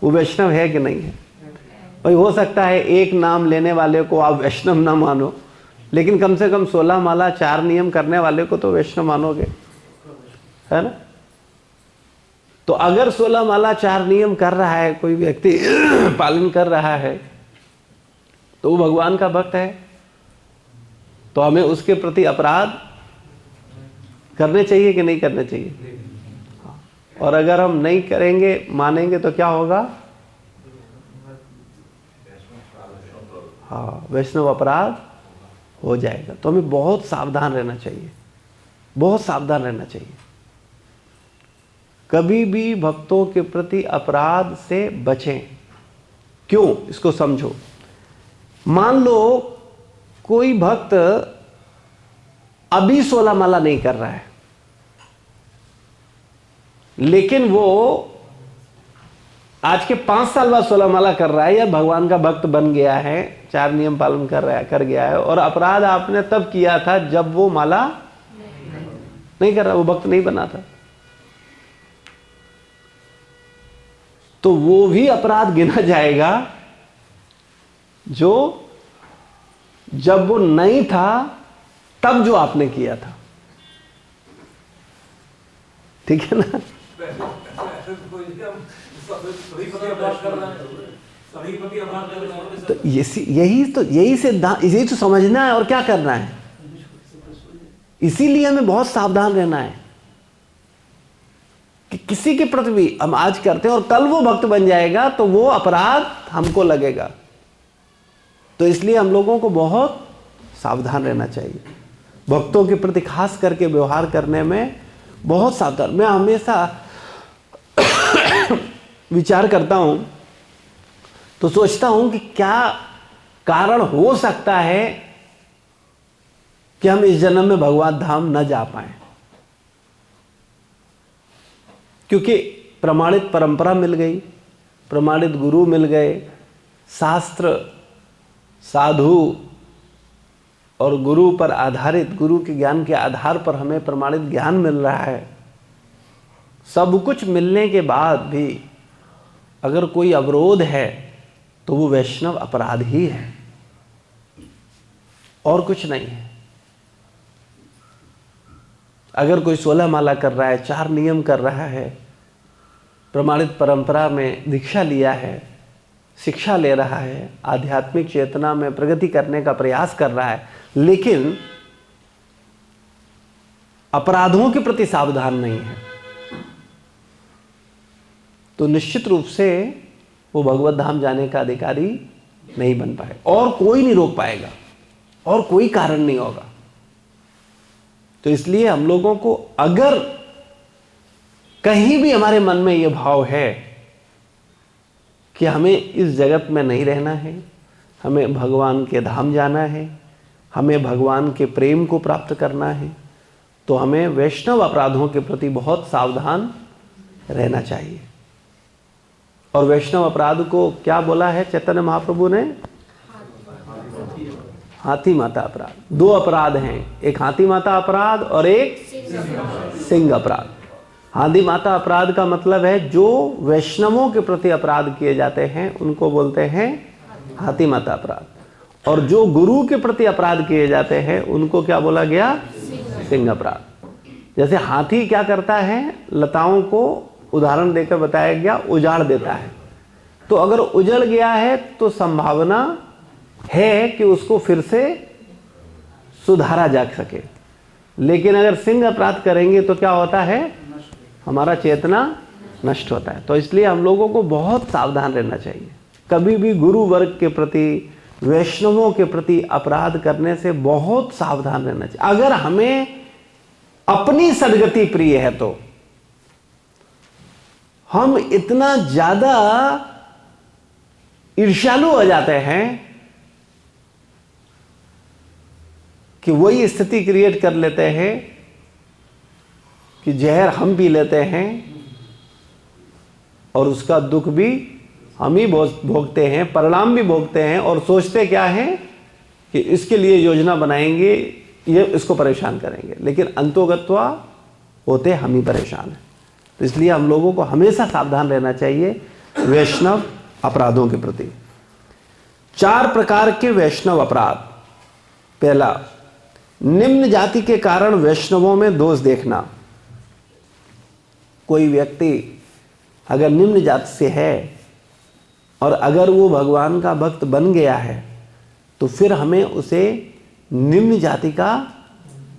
वो वैष्णव है कि नहीं है? भाई हो सकता है एक नाम लेने वाले को आप वैष्णव ना मानो, लेकिन कम से कम 16 माला 4 नियम करने वाले को तो वैष्णव मानोगे, है ना? तो अगर 16 माला 4 नियम कर रहा है कोई व्यक्ति, पालन कर रहा है, तो वो भगवान का भक्त है, तो हमें उसके प्रति अपराध करने चाहिए कि नहीं करने चाहिए? और अगर हम नहीं करेंगे, मानेंगे, तो क्या होगा? हाँ, वैष्णव अपराध हो जाएगा। तो हमें बहुत सावधान रहना चाहिए, बहुत सावधान रहना चाहिए। कभी भी भक्तों के प्रति अपराध से बचें। क्यों? इसको समझो। मान लो कोई भक्त अभी 16 माला नहीं कर रहा है, लेकिन वो आज के 5 साल बाद 16 माला कर रहा है, या भगवान का भक्त बन गया है, 4 नियम पालन कर गया है, और अपराध आपने तब किया था जब वो माला नहीं कर रहा, वो भक्त नहीं बना था, तो वो भी अपराध गिना जाएगा जो जब वो नहीं था तब जो आपने किया था। ठीक है ना? तो यही तो समझना है और क्या करना है। इसीलिए हमें बहुत सावधान रहना है कि किसी के प्रति भी हम आज करते हैं और कल वो भक्त बन जाएगा तो वो अपराध हमको लगेगा। तो इसलिए हम लोगों को बहुत सावधान रहना चाहिए, भक्तों के प्रति खास करके व्यवहार करने में बहुत सावधान। मैं हमेशा विचार करता हूं तो सोचता हूं कि क्या कारण हो सकता है कि हम इस जन्म में भगवत धाम न जा पाए। क्योंकि प्रमाणित परंपरा मिल गई, प्रमाणित गुरु मिल गए, शास्त्र, साधु और गुरु पर आधारित, गुरु के ज्ञान के आधार पर हमें प्रमाणित ज्ञान मिल रहा है। सब कुछ मिलने के बाद भी अगर कोई अवरोध है तो वो वैष्णव अपराध ही है और कुछ नहीं है। अगर कोई 16 माला कर रहा है, 4 नियम कर रहा है, प्रमाणित परंपरा में दीक्षा लिया है, शिक्षा ले रहा है, आध्यात्मिक चेतना में प्रगति करने का प्रयास कर रहा है, लेकिन अपराधों के प्रति सावधान नहीं है, तो निश्चित रूप से वो भगवत धाम जाने का अधिकारी नहीं बन पाए और कोई नहीं रोक पाएगा और कोई कारण नहीं होगा। तो इसलिए हम लोगों को अगर कहीं भी हमारे मन में यह भाव है कि हमें इस जगत में नहीं रहना है, हमें भगवान के धाम जाना है, हमें भगवान के प्रेम को प्राप्त करना है, तो हमें वैष्णव अपराधों के प्रति बहुत सावधान रहना चाहिए। और वैष्णव अपराध को क्या बोला है चैतन्य महाप्रभु ने? हाथी माता अपराध। 2 अपराध हैं, एक हाथी माता अपराध और एक सिंह अपराध। हाथी माता अपराध का मतलब है जो वैष्णवों के प्रति अपराध किए जाते हैं उनको बोलते हैं हाथी माता अपराध, और जो गुरु के प्रति अपराध किए जाते हैं उनको क्या बोला गया? सिंह अपराध। जैसे हाथी क्या करता है, लताओं को उदाहरण देकर बताया गया, उजाड़ देता है। तो अगर उजड़ गया है तो संभावना है कि उसको फिर से सुधारा जा सके, लेकिन अगर सिंह अपराध करेंगे तो क्या होता है? हमारा चेतना नष्ट होता है। तो इसलिए हम लोगों को बहुत सावधान रहना चाहिए। कभी भी गुरु वर्ग के प्रति, वैष्णवों के प्रति अपराध करने से बहुत सावधान रहना चाहिए। अगर हमें अपनी सद्गति प्रिय है तो हम इतना ज्यादा ईर्ष्यालु हो जाते हैं कि वही स्थिति क्रिएट कर लेते हैं कि जहर हम पी लेते हैं और उसका दुख भी हम ही भोगते हैं, परिणाम भी भोगते हैं, और सोचते क्या है कि इसके लिए योजना बनाएंगे, ये इसको परेशान करेंगे, लेकिन अंतोगत्वा होते हम ही परेशान हैं। तो इसलिए हम लोगों को हमेशा सावधान रहना चाहिए वैष्णव अपराधों के प्रति। 4 प्रकार के वैष्णव अपराध। पहला, निम्न जाति के कारण वैष्णवों में दोष देखना। कोई व्यक्ति अगर निम्न जाति से है और अगर वो भगवान का भक्त बन गया है तो फिर हमें उसे निम्न जाति का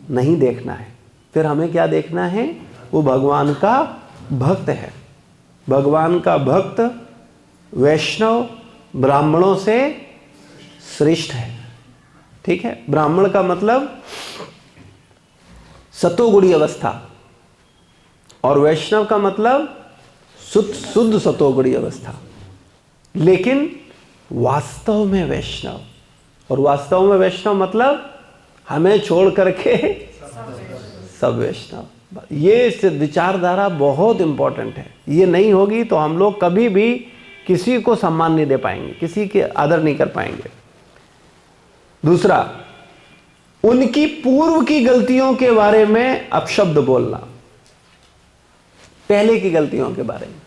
नहीं देखना है, फिर हमें क्या देखना है? वो भगवान का भक्त है। भगवान का भक्त वैष्णव ब्राह्मणों से श्रेष्ठ है। ठीक है? ब्राह्मण का मतलब सतोगुणी अवस्था और वैष्णव का मतलब शुद्ध सतोगुणी अवस्था। लेकिन वास्तव में वैष्णव, और वास्तव में वैष्णव मतलब हमें छोड़ करके सब वैष्णव। ये विचारधारा बहुत इंपॉर्टेंट है। ये नहीं होगी तो हम लोग कभी भी किसी को सम्मान नहीं दे पाएंगे, किसी के आदर नहीं कर पाएंगे। दूसरा, उनकी पूर्व की गलतियों के बारे में अपशब्द बोलना, पहले की गलतियों के बारे में।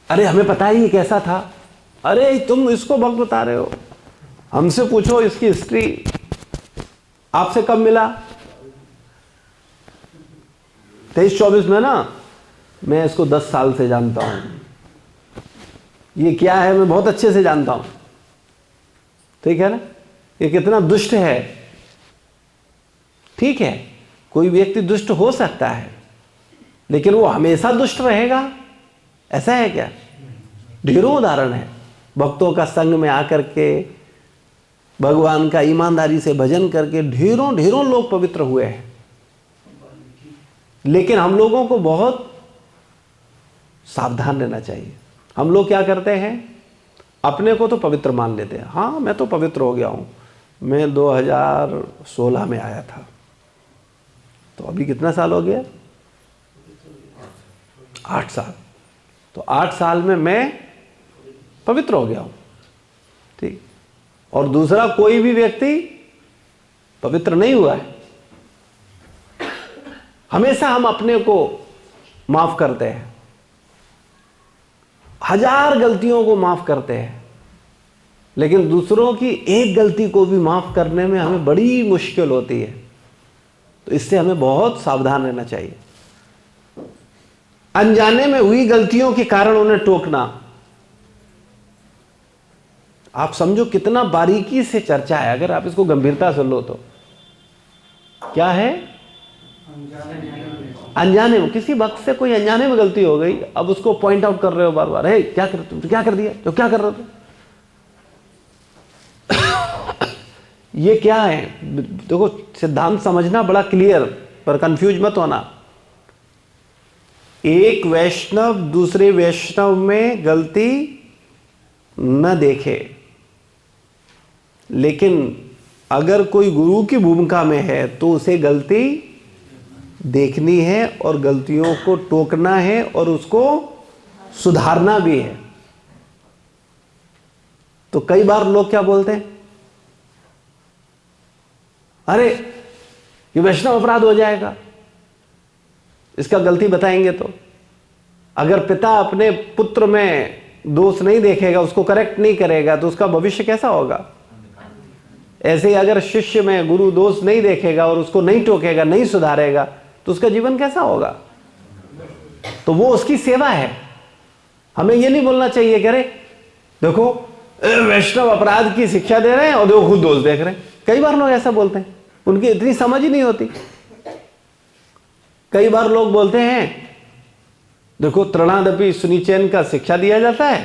अरे हमें पता ही ये कैसा था, अरे तुम इसको भक्त बता रहे हो, हमसे पूछो इसकी हिस्ट्री, आपसे कब मिला। 23-24 में ना, मैं इसको 10 साल से जानता हूं, ये क्या है मैं बहुत अच्छे से जानता हूं, ठीक है ना, ये कितना दुष्ट है। ठीक है, कोई व्यक्ति दुष्ट हो सकता है, लेकिन वो हमेशा दुष्ट रहेगा ऐसा है क्या? ढेरों उदाहरण है भक्तों का संग में आकर के, भगवान का ईमानदारी से भजन करके ढेरों ढेरों लोग पवित्र हुए हैं। लेकिन हम लोगों को बहुत सावधान रहना चाहिए। हम लोग क्या करते हैं, अपने को तो पवित्र मान लेते हैं। हाँ मैं तो पवित्र हो गया हूं, मैं 2016 में आया था, तो अभी कितना साल हो गया? 8 साल। तो 8 साल में मैं पवित्र हो गया हूं, ठीक। और दूसरा कोई भी व्यक्ति पवित्र नहीं हुआ है। हमेशा हम अपने को माफ करते हैं, 1000 गलतियों को माफ करते हैं, लेकिन दूसरों की एक गलती को भी माफ करने में हमें बड़ी मुश्किल होती है। तो इससे हमें बहुत सावधान रहना चाहिए। अनजाने में हुई गलतियों के कारण उन्हें टोकना, आप समझो कितना बारीकी से चर्चा है। अगर आप इसको गंभीरता से लो तो क्या है, अनजाने में किसी भक्त से कोई अनजाने में गलती हो गई, अब उसको पॉइंट आउट कर रहे हो बार बार, हे क्या कर, तुम क्या कर दिया, तो क्या कर रहे थे। ये क्या है, देखो सिद्धांत समझना बड़ा क्लियर, पर कंफ्यूज मत होना। एक वैष्णव दूसरे वैष्णव में गलती न देखे, लेकिन अगर कोई गुरु की भूमिका में है तो उसे गलती देखनी है और गलतियों को टोकना है और उसको सुधारना भी है। तो कई बार लोग क्या बोलते हैं, अरे ये वैष्णव अपराध हो जाएगा इसका गलती बताएंगे तो। अगर पिता अपने पुत्र में दोष नहीं देखेगा, उसको करेक्ट नहीं करेगा, तो उसका भविष्य कैसा होगा। ऐसे ही अगर शिष्य में गुरु दोष नहीं देखेगा और उसको नहीं टोकेगा, नहीं सुधारेगा, तो उसका जीवन कैसा होगा। तो वो उसकी सेवा है। हमें ये नहीं बोलना चाहिए कि अरे देखो वैष्णव अपराध की शिक्षा दे रहे हैं और देखो खुद दोष देख रहे हैं। कई बार लोग ऐसा बोलते हैं, उनकी इतनी समझ ही नहीं होती। कई बार लोग बोलते हैं देखो तृणादपि सुनिचैन का शिक्षा दिया जाता है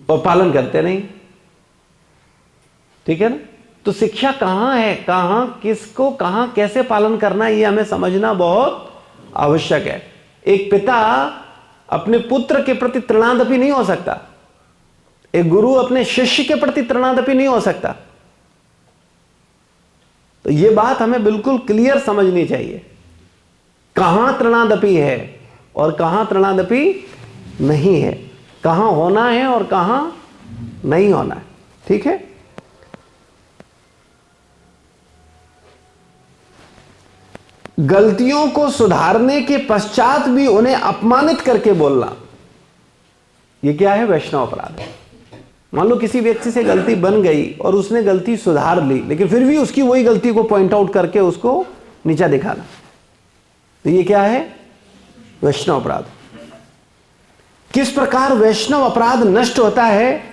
और पालन करते नहीं, ठीक है ना। तो शिक्षा कहां है, कहां किसको कहां कैसे पालन करना है, ये हमें समझना बहुत आवश्यक है। एक पिता अपने पुत्र के प्रति तृणादपि नहीं हो सकता, एक गुरु अपने शिष्य के प्रति तृणादपि नहीं हो सकता। तो ये बात हमें बिल्कुल क्लियर समझनी चाहिए, कहां तृणादपि है और कहां तृणादपि नहीं है, कहां होना है और कहां नहीं होना है, ठीक है। गलतियों को सुधारने के पश्चात भी उन्हें अपमानित करके बोलना, यह क्या है, वैष्णव अपराध है। मान लो किसी व्यक्ति से गलती बन गई और उसने गलती सुधार ली, लेकिन फिर भी उसकी वही गलती को पॉइंट आउट करके उसको नीचा दिखाना, तो ये क्या है, वैष्णव अपराध। किस प्रकार वैष्णव अपराध नष्ट होता है,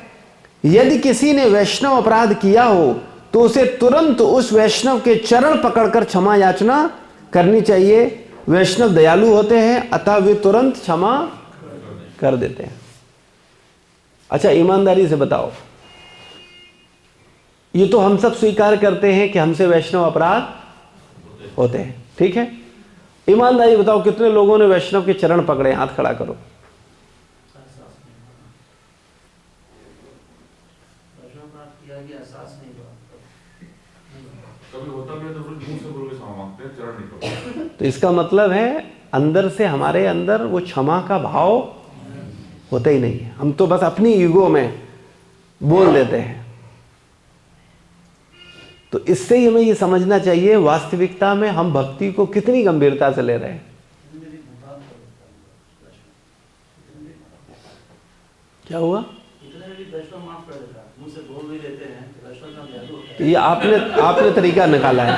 यदि किसी ने वैष्णव अपराध किया हो तो उसे तुरंत उस वैष्णव के चरण पकड़कर क्षमा याचना करनी चाहिए। वैष्णव दयालु होते हैं, अतः वे तुरंत क्षमा कर देते हैं। अच्छा ईमानदारी से बताओ, ये तो हम सब स्वीकार करते हैं कि हमसे वैष्णव अपराध होते हैं, ठीक है। ईमानदारी बताओ कितने लोगों ने वैष्णव के चरण पकड़े, हाथ खड़ा करो। कभी होता भी है तो मुंह से बोल के क्षमा मांगते हैं, चरण नहीं पकड़ते। तो इसका मतलब है अंदर से हमारे अंदर वो क्षमा का भाव होता ही नहीं है। हम तो बस अपनी ईगो में बोल देते हैं। तो इससे ही हमें ये समझना चाहिए वास्तविकता में हम भक्ति को कितनी गंभीरता से ले रहे हैं। क्या हुआ? ये आपने तरीका निकाला है।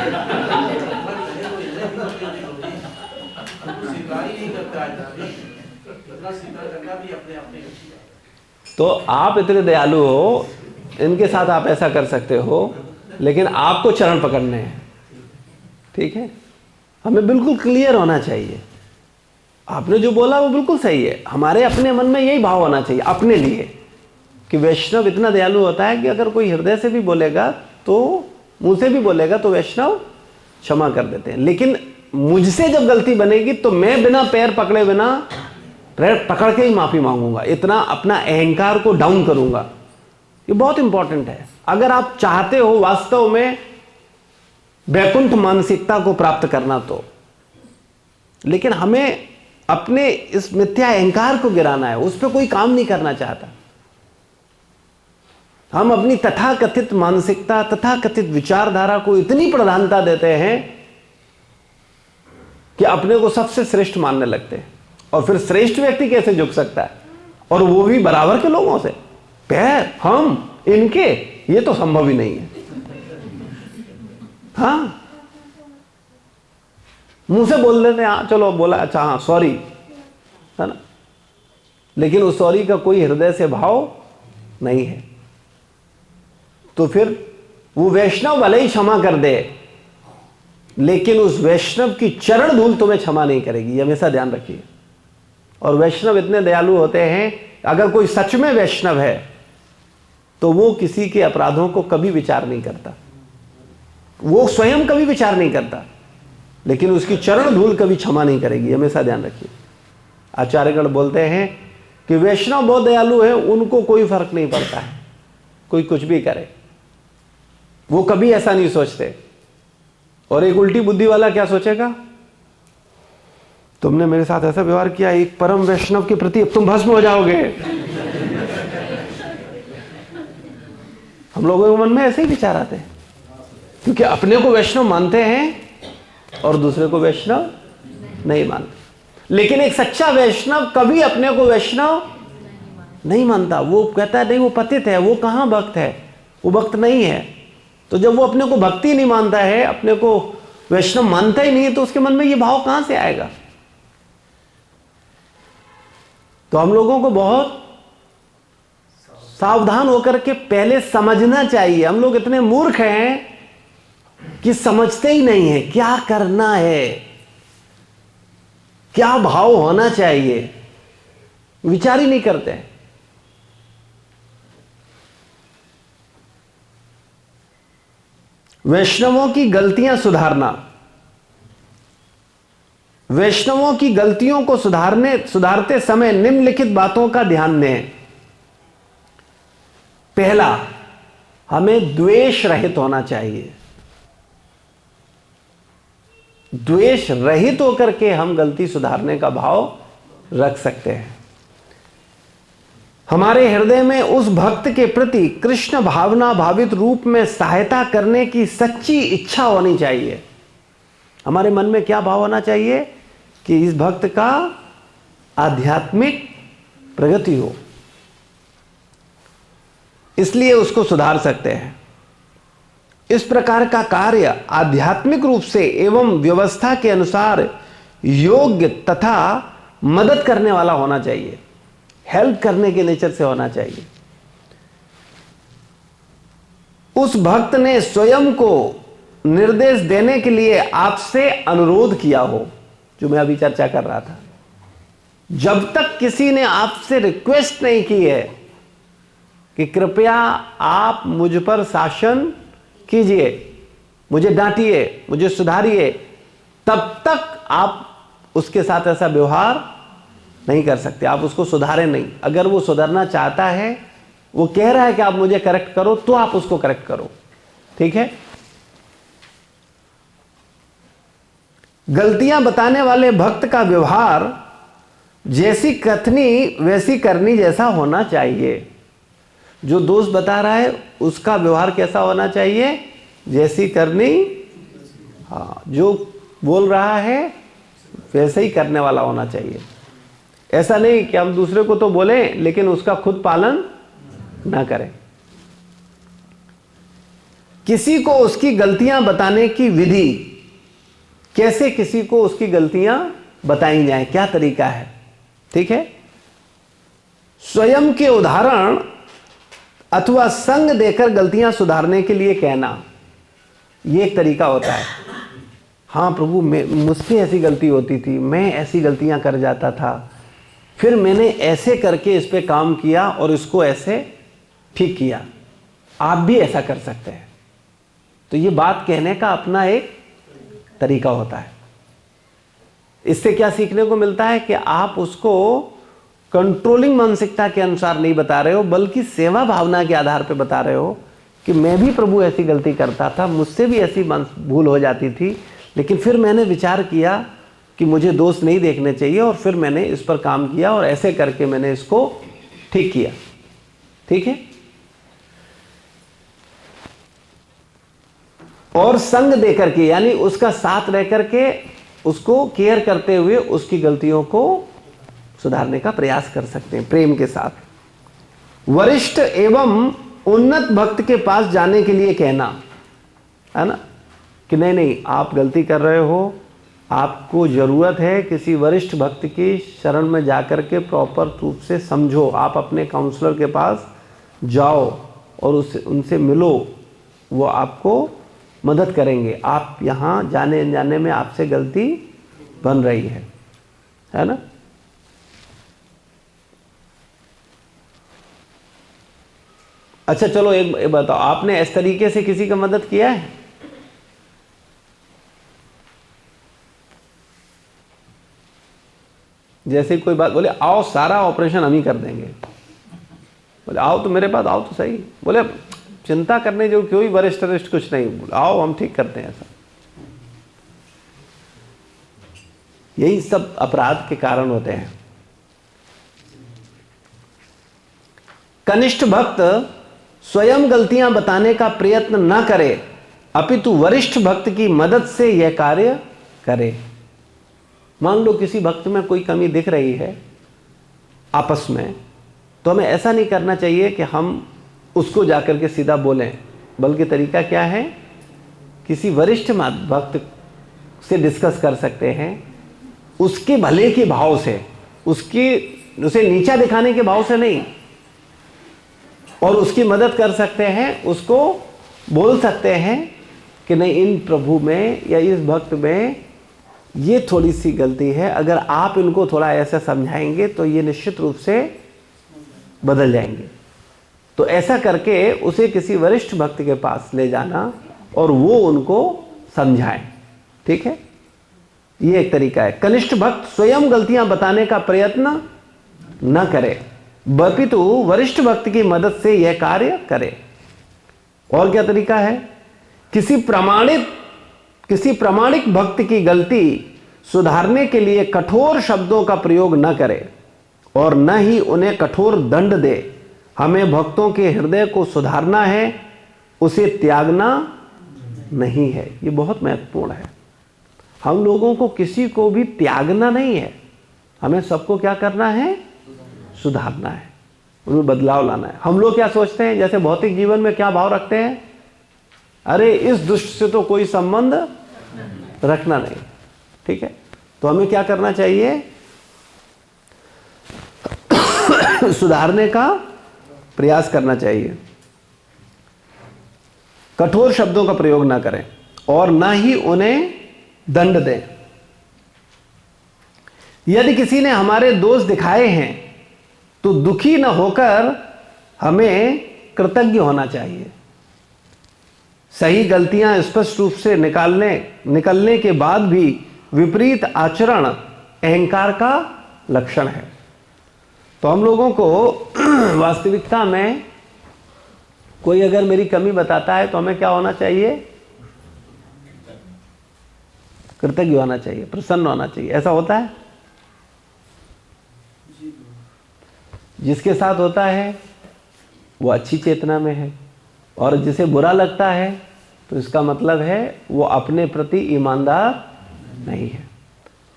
तो आप इतने दयालु हो, इनके साथ आप ऐसा कर सकते हो, लेकिन आपको चरण पकड़ने हैं। ठीक है, हमें बिल्कुल क्लियर होना चाहिए। आपने जो बोला वो बिल्कुल सही है। हमारे अपने मन में यही भाव होना चाहिए अपने लिए कि वैष्णव इतना दयालु होता है कि अगर कोई हृदय से भी बोलेगा तो मुंह से भी बोलेगा तो वैष्णव क्षमा कर देते हैं। लेकिन मुझसे जब गलती बनेगी तो मैं बिना पैर पकड़े, बिना पैर पकड़ के ही माफी मांगूंगा। इतना अपना अहंकार को डाउन करूंगा। ये बहुत इंपॉर्टेंट है। अगर आप चाहते हो वास्तव में वैकुंठ मानसिकता को प्राप्त करना तो, लेकिन हमें अपने इस मिथ्या अहंकार को गिराना है। उस पर कोई काम नहीं करना चाहता। हम अपनी तथाकथित मानसिकता, तथाकथित विचारधारा को इतनी प्रधानता देते हैं कि अपने को सबसे श्रेष्ठ मानने लगते हैं। और फिर श्रेष्ठ व्यक्ति कैसे झुक सकता है, और वो भी बराबर के लोगों से? पैर हम इनके, ये तो संभव ही नहीं है। हाँ, मुंह से बोल देते हैं हाँ चलो बोला, अच्छा हाँ सॉरी, है ना, लेकिन उस सॉरी का कोई हृदय से भाव नहीं है। तो फिर वो वैष्णव भले ही क्षमा कर दे, लेकिन उस वैष्णव की चरण धूल तुम्हें क्षमा नहीं करेगी। ये हमेशा ध्यान रखिए। और वैष्णव इतने दयालु होते हैं, अगर कोई सच में वैष्णव है तो वो किसी के अपराधों को कभी विचार नहीं करता। वो स्वयं कभी विचार नहीं करता, लेकिन उसकी चरण धूल कभी क्षमा नहीं करेगी। हमेशा ध्यान रखिए। आचार्यगण बोलते हैं कि वैष्णव बहुत दयालु है, उनको कोई फर्क नहीं पड़ता है कोई कुछ भी करे। वो कभी ऐसा नहीं सोचते। और एक उल्टी बुद्धि वाला क्या सोचेगा, तुमने मेरे साथ ऐसा व्यवहार किया एक परम वैष्णव के प्रति, अब तुम भस्म हो जाओगे। हम लोगों के मन में ऐसे ही विचार आते हैं, क्योंकि अपने को वैष्णव मानते हैं और दूसरे को वैष्णव नहीं मानते। लेकिन एक सच्चा वैष्णव कभी अपने को वैष्णव नहीं मानता। वो कहता है नहीं वो पतित है, वो कहाँ भक्त है, वो भक्त नहीं है। तो जब वो अपने को भक्ति नहीं मानता है, अपने को वैष्णव मानता ही नहीं है, तो उसके मन में ये भाव कहां से आएगा। तो हम लोगों को बहुत सावधान होकर के पहले समझना चाहिए। हम लोग इतने मूर्ख हैं कि समझते ही नहीं है क्या करना है, क्या भाव होना चाहिए, विचार ही नहीं करते हैं। वैष्णवों की गलतियां सुधारना। वैष्णवों की गलतियों को सुधारते समय निम्नलिखित बातों का ध्यान दें। पहला, हमें द्वेष रहित होना चाहिए। द्वेष रहित होकर के हम गलती सुधारने का भाव रख सकते हैं। हमारे हृदय में उस भक्त के प्रति कृष्ण भावना भावित रूप में सहायता करने की सच्ची इच्छा होनी चाहिए। हमारे मन में क्या भाव होना चाहिए कि इस भक्त का आध्यात्मिक प्रगति हो, इसलिए उसको सुधार सकते हैं। इस प्रकार का कार्य आध्यात्मिक रूप से एवं व्यवस्था के अनुसार योग्य तथा मदद करने वाला होना चाहिए। हेल्प करने के नेचर से होना चाहिए। उस भक्त ने स्वयं को निर्देश देने के लिए आपसे अनुरोध किया हो, जो मैं अभी चर्चा कर रहा था। जब तक किसी ने आपसे रिक्वेस्ट नहीं की है कि कृपया आप मुझ पर शासन कीजिए, मुझे डांटिए, मुझे सुधारिए, तब तक आप उसके साथ ऐसा व्यवहार नहीं कर सकते। आप उसको सुधारें नहीं। अगर वो सुधरना चाहता है, वो कह रहा है कि आप मुझे करेक्ट करो, तो आप उसको करेक्ट करो। ठीक है। गलतियां बताने वाले भक्त का व्यवहार जैसी कथनी वैसी करनी जैसा होना चाहिए। जो दोष बता रहा है उसका व्यवहार कैसा होना चाहिए? जैसी करनी, हाँ, जो बोल रहा है वैसे ही करने वाला होना चाहिए। ऐसा नहीं कि हम दूसरे को तो बोलें लेकिन उसका खुद पालन ना करें। किसी को उसकी गलतियां बताने की विधि, कैसे किसी को उसकी गलतियां बताई जाए, क्या तरीका है? ठीक है, स्वयं के उदाहरण अथवा संग देकर गलतियां सुधारने के लिए कहना, यह एक तरीका होता है। हाँ प्रभु, मुझसे ऐसी गलती होती थी, मैं ऐसी गलतियां कर जाता था, फिर मैंने ऐसे करके इस पे काम किया और इसको ऐसे ठीक किया, आप भी ऐसा कर सकते हैं। तो ये बात कहने का अपना एक तरीका होता है। इससे क्या सीखने को मिलता है कि आप उसको कंट्रोलिंग मानसिकता के अनुसार नहीं बता रहे हो, बल्कि सेवा भावना के आधार पर बता रहे हो कि मैं भी प्रभु ऐसी गलती करता था, मुझसे भी ऐसी भूल हो जाती थी, लेकिन फिर मैंने विचार किया कि मुझे दोष नहीं देखने चाहिए और फिर मैंने इस पर काम किया और ऐसे करके मैंने इसको ठीक किया। ठीक है, और संग देकर के, यानी उसका साथ रह करके उसको केयर करते हुए उसकी गलतियों को सुधारने का प्रयास कर सकते हैं प्रेम के साथ। वरिष्ठ एवं उन्नत भक्त के पास जाने के लिए कहना, है ना, कि नहीं नहीं आप गलती कर रहे हो, आपको ज़रूरत है किसी वरिष्ठ भक्त की शरण में जाकर के प्रॉपर रूप से समझो। आप अपने काउंसलर के पास जाओ और उनसे मिलो, वो आपको मदद करेंगे। आप यहाँ जाने अनजाने में आपसे गलती बन रही है ना। अच्छा चलो एक बताओ, आपने इस तरीके से किसी का मदद किया है? जैसे कोई बात बोले, आओ सारा ऑपरेशन हम ही कर देंगे, बोले आओ तो मेरे पास आओ तो सही, बोले चिंता करने जो कोई वरिष्ठ वरिष्ठ कुछ नहीं, बोले आओ हम ठीक करते हैं। ऐसा यही सब अपराध के कारण होते हैं। कनिष्ठ भक्त स्वयं गलतियां बताने का प्रयत्न न करे, अपितु वरिष्ठ भक्त की मदद से यह कार्य करे। मान लो किसी भक्त में कोई कमी दिख रही है आपस में, तो हमें ऐसा नहीं करना चाहिए कि हम उसको जाकर के सीधा बोलें, बल्कि तरीका क्या है, किसी वरिष्ठ भक्त से डिस्कस कर सकते हैं, उसके भले के भाव से, उसे नीचा दिखाने के भाव से नहीं, और उसकी मदद कर सकते हैं। उसको बोल सकते हैं कि नहीं, इन प्रभु में या इस भक्त में ये थोड़ी सी गलती है, अगर आप इनको थोड़ा ऐसा समझाएंगे तो ये निश्चित रूप से बदल जाएंगे। तो ऐसा करके उसे किसी वरिष्ठ भक्त के पास ले जाना और वो उनको समझाएं। ठीक है, ये एक तरीका है। कनिष्ठ भक्त स्वयं गलतियां बताने का प्रयत्न न करे, अपितु वरिष्ठ भक्त की मदद से यह कार्य करे। और क्या तरीका है? किसी प्रामाणिक भक्त की गलती सुधारने के लिए कठोर शब्दों का प्रयोग न करे और न ही उन्हें कठोर दंड दे। हमें भक्तों के हृदय को सुधारना है, उसे त्यागना नहीं है। ये बहुत महत्वपूर्ण है। हम लोगों को किसी को भी त्यागना नहीं है, हमें सबको क्या करना है? सुधारना है, उनमें बदलाव लाना है। हम लोग क्या सोचते हैं, जैसे भौतिक जीवन में क्या भाव रखते हैं, अरे इस दुष्ट से तो कोई संबंध रखना नहीं। ठीक है, तो हमें क्या करना चाहिए? सुधारने का प्रयास करना चाहिए। कठोर शब्दों का प्रयोग ना करें और ना ही उन्हें दंड दें। यदि किसी ने हमारे दोष दिखाए हैं तो दुखी न होकर हमें कृतज्ञ होना चाहिए। सही गलतियां स्पष्ट रूप से निकलने के बाद भी विपरीत आचरण अहंकार का लक्षण है। तो हम लोगों को वास्तविकता में कोई अगर मेरी कमी बताता है तो हमें क्या होना चाहिए? कृतज्ञ होना चाहिए, प्रसन्न होना चाहिए। ऐसा होता है? जिसके साथ होता है वो अच्छी चेतना में है, और जिसे बुरा लगता है तो इसका मतलब है वो अपने प्रति ईमानदार नहीं है।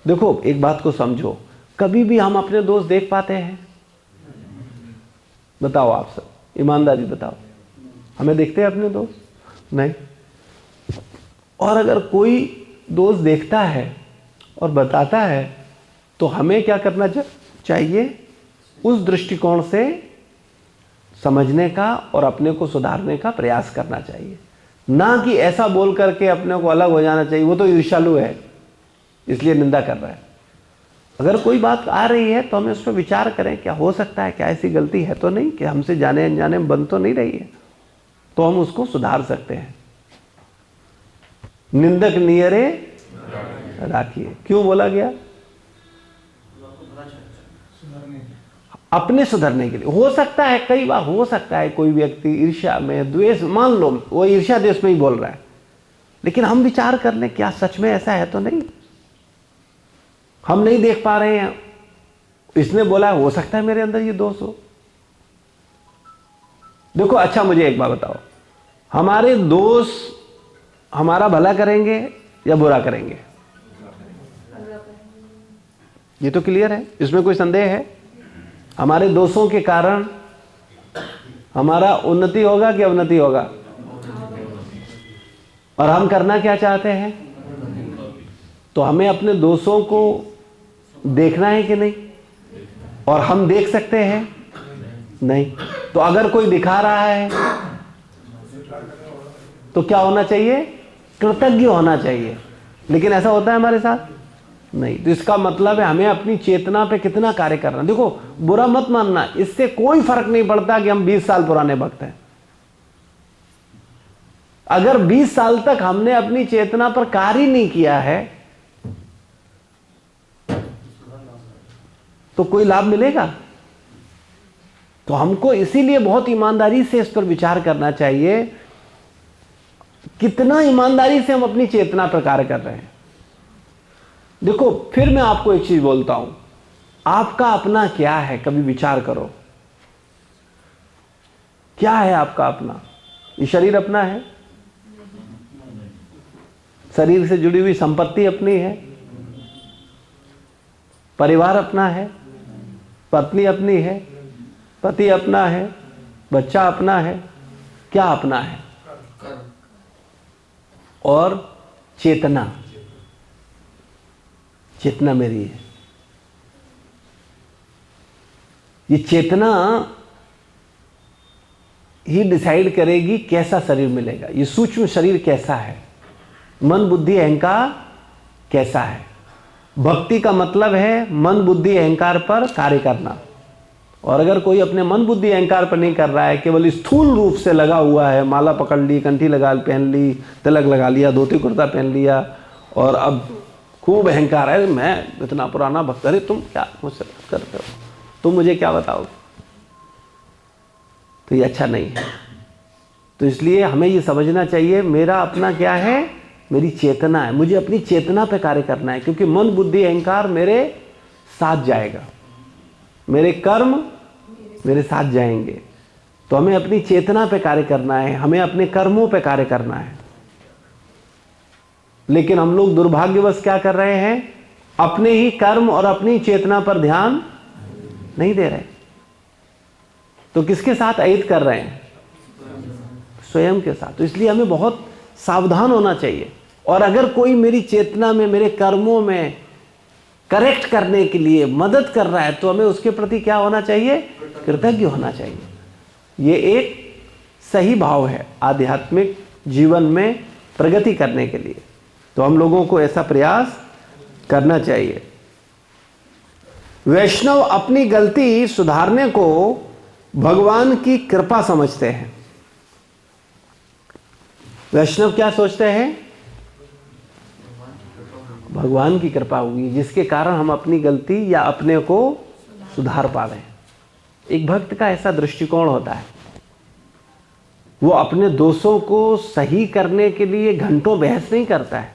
देखो एक बात को समझो, कभी भी हम अपने दोस्त देख पाते हैं? बताओ आप सब, ईमानदारी बताओ, हमें दिखते हैं अपने दोस्त? नहीं। और अगर कोई दोस्त देखता है और बताता है तो हमें क्या करना चाहिए? उस दृष्टिकोण से समझने का और अपने को सुधारने का प्रयास करना चाहिए, ना कि ऐसा बोल करके अपने को अलग हो जाना चाहिए, वो तो ईर्ष्यालु है इसलिए निंदा कर रहा है। अगर कोई बात आ रही है तो हमें उस पर विचार करें, क्या हो सकता है, क्या ऐसी गलती है तो नहीं कि हमसे जाने अनजाने में बन तो नहीं रही है, तो हम उसको सुधार सकते हैं। निंदक नियरे राखिए, क्यों बोला गया? अपने सुधरने के लिए। हो सकता है, कई बार हो सकता है कोई व्यक्ति ईर्ष्या में, द्वेष, मान लो वो ईर्ष्या द्वेष में ही बोल रहा है, लेकिन हम विचार कर लें क्या सच में ऐसा है तो नहीं? हम नहीं देख पा रहे हैं, इसने बोला हो सकता है मेरे अंदर ये दोष हो। देखो अच्छा मुझे एक बात बताओ, हमारे दोस्त हमारा भला करेंगे या बुरा करेंगे? ये तो क्लियर है, इसमें कोई संदेह है? हमारे दोषों के कारण हमारा उन्नति होगा कि अवनति होगा? और हम करना क्या चाहते हैं? तो हमें अपने दोषों को देखना है कि नहीं? और हम देख सकते हैं? नहीं। तो अगर कोई दिखा रहा है तो क्या होना चाहिए? कृतज्ञ होना चाहिए। लेकिन ऐसा होता है हमारे साथ? नहीं। तो इसका मतलब है हमें अपनी चेतना पे कितना कार्य करना। देखो बुरा मत मानना, इससे कोई फर्क नहीं पड़ता कि हम 20 साल पुराने भक्त हैं। अगर 20 साल तक हमने अपनी चेतना पर कार्य नहीं किया है तो कोई लाभ मिलेगा? तो हमको इसीलिए बहुत ईमानदारी से इस पर विचार करना चाहिए, कितना ईमानदारी से हम अपनी चेतना पर कार्य कर रहे हैं। देखो फिर मैं आपको एक चीज बोलता हूं, आपका अपना क्या है? कभी विचार करो, क्या है आपका अपना? ये शरीर अपना है? शरीर से जुड़ी हुई संपत्ति अपनी है? परिवार अपना है? पत्नी अपनी है? पति अपना है? बच्चा अपना है? क्या अपना है? और चेतना, चेतना मेरी है। ये चेतना ही डिसाइड करेगी कैसा शरीर मिलेगा। ये सूक्ष्म शरीर कैसा है, मन बुद्धि अहंकार कैसा है। भक्ति का मतलब है मन बुद्धि अहंकार पर कार्य करना। और अगर कोई अपने मन बुद्धि अहंकार पर नहीं कर रहा है, केवल स्थूल रूप से लगा हुआ है, माला पकड़ ली, कंठी लगा पहन ली, तिलक लगा लिया, धोती कुर्ता पहन लिया और अब खूब अहंकार है, मैं इतना पुराना भक्त। अरे तुम क्या मुझसे करते हो, तुम मुझे क्या बताओ? तो ये अच्छा नहीं है। तो इसलिए हमें ये समझना चाहिए मेरा अपना क्या है? मेरी चेतना है। मुझे अपनी चेतना पे कार्य करना है, क्योंकि मन बुद्धि अहंकार मेरे साथ जाएगा, मेरे कर्म मेरे साथ जाएंगे। तो हमें अपनी चेतना पे कार्य करना है, हमें अपने कर्मों पे कार्य करना है। लेकिन हम लोग दुर्भाग्यवश क्या कर रहे हैं? अपने ही कर्म और अपनी चेतना पर ध्यान नहीं दे रहे। तो किसके साथ अहित कर रहे हैं? स्वयं के साथ। तो इसलिए हमें बहुत सावधान होना चाहिए। और अगर कोई मेरी चेतना में, मेरे कर्मों में करेक्ट करने के लिए मदद कर रहा है तो हमें उसके प्रति क्या होना चाहिए? कृतज्ञ होना चाहिए। ये एक सही भाव है आध्यात्मिक जीवन में प्रगति करने के लिए। तो हम लोगों को ऐसा प्रयास करना चाहिए। वैष्णव अपनी गलती सुधारने को भगवान की कृपा समझते हैं। वैष्णव क्या सोचते हैं? भगवान की कृपा हुई जिसके कारण हम अपनी गलती या अपने को सुधार पा रहे हैं। एक भक्त का ऐसा दृष्टिकोण होता है, वो अपने दोषों को सही करने के लिए घंटों बहस नहीं करता है।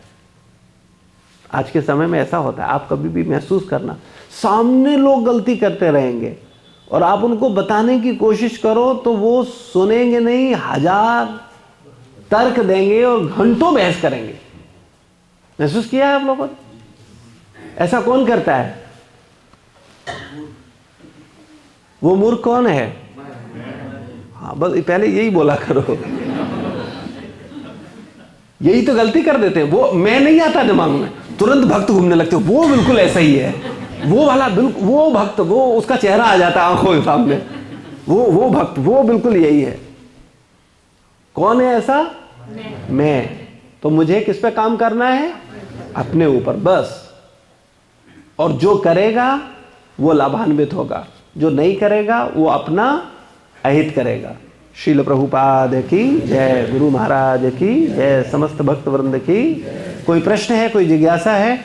आज के समय में ऐसा होता है, आप कभी भी महसूस करना, सामने लोग गलती करते रहेंगे और आप उनको बताने की कोशिश करो तो वो सुनेंगे नहीं, 1000 तर्क देंगे और घंटों बहस करेंगे। महसूस किया है आप लोगों ने? ऐसा कौन करता है? वो मूर्ख कौन है? हाँ, बस पहले यही बोला करो। यही तो गलती कर देते हैं। वो मैं नहीं आता दिमाग में, तुरंत भक्त घूमने लगते हो, वो बिल्कुल ऐसा ही है, वो वाला बिल्कुल, वो भक्त, वो उसका चेहरा आ जाता है आंखों के सामने, वो भक्त, वो बिल्कुल यही है। कौन है ऐसा? मैं। तो मुझे किस पे काम करना है? अपने ऊपर बस। और जो करेगा वो लाभान्वित होगा, जो नहीं करेगा वो अपना अहित करेगा। श्रील प्रभुपाद की जय, गुरु महाराज की जय, समस्त भक्त वृंद की। कोई प्रश्न है, कोई जिज्ञासा है?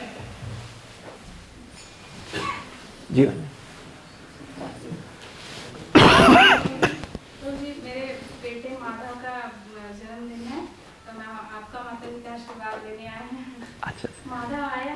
जी। तो जी मेरे बेटे माधव का जन्मदिन है, तो मैं आपका माता पिता आशीर्वाद लेने आए हैं। अच्छा। माधव आया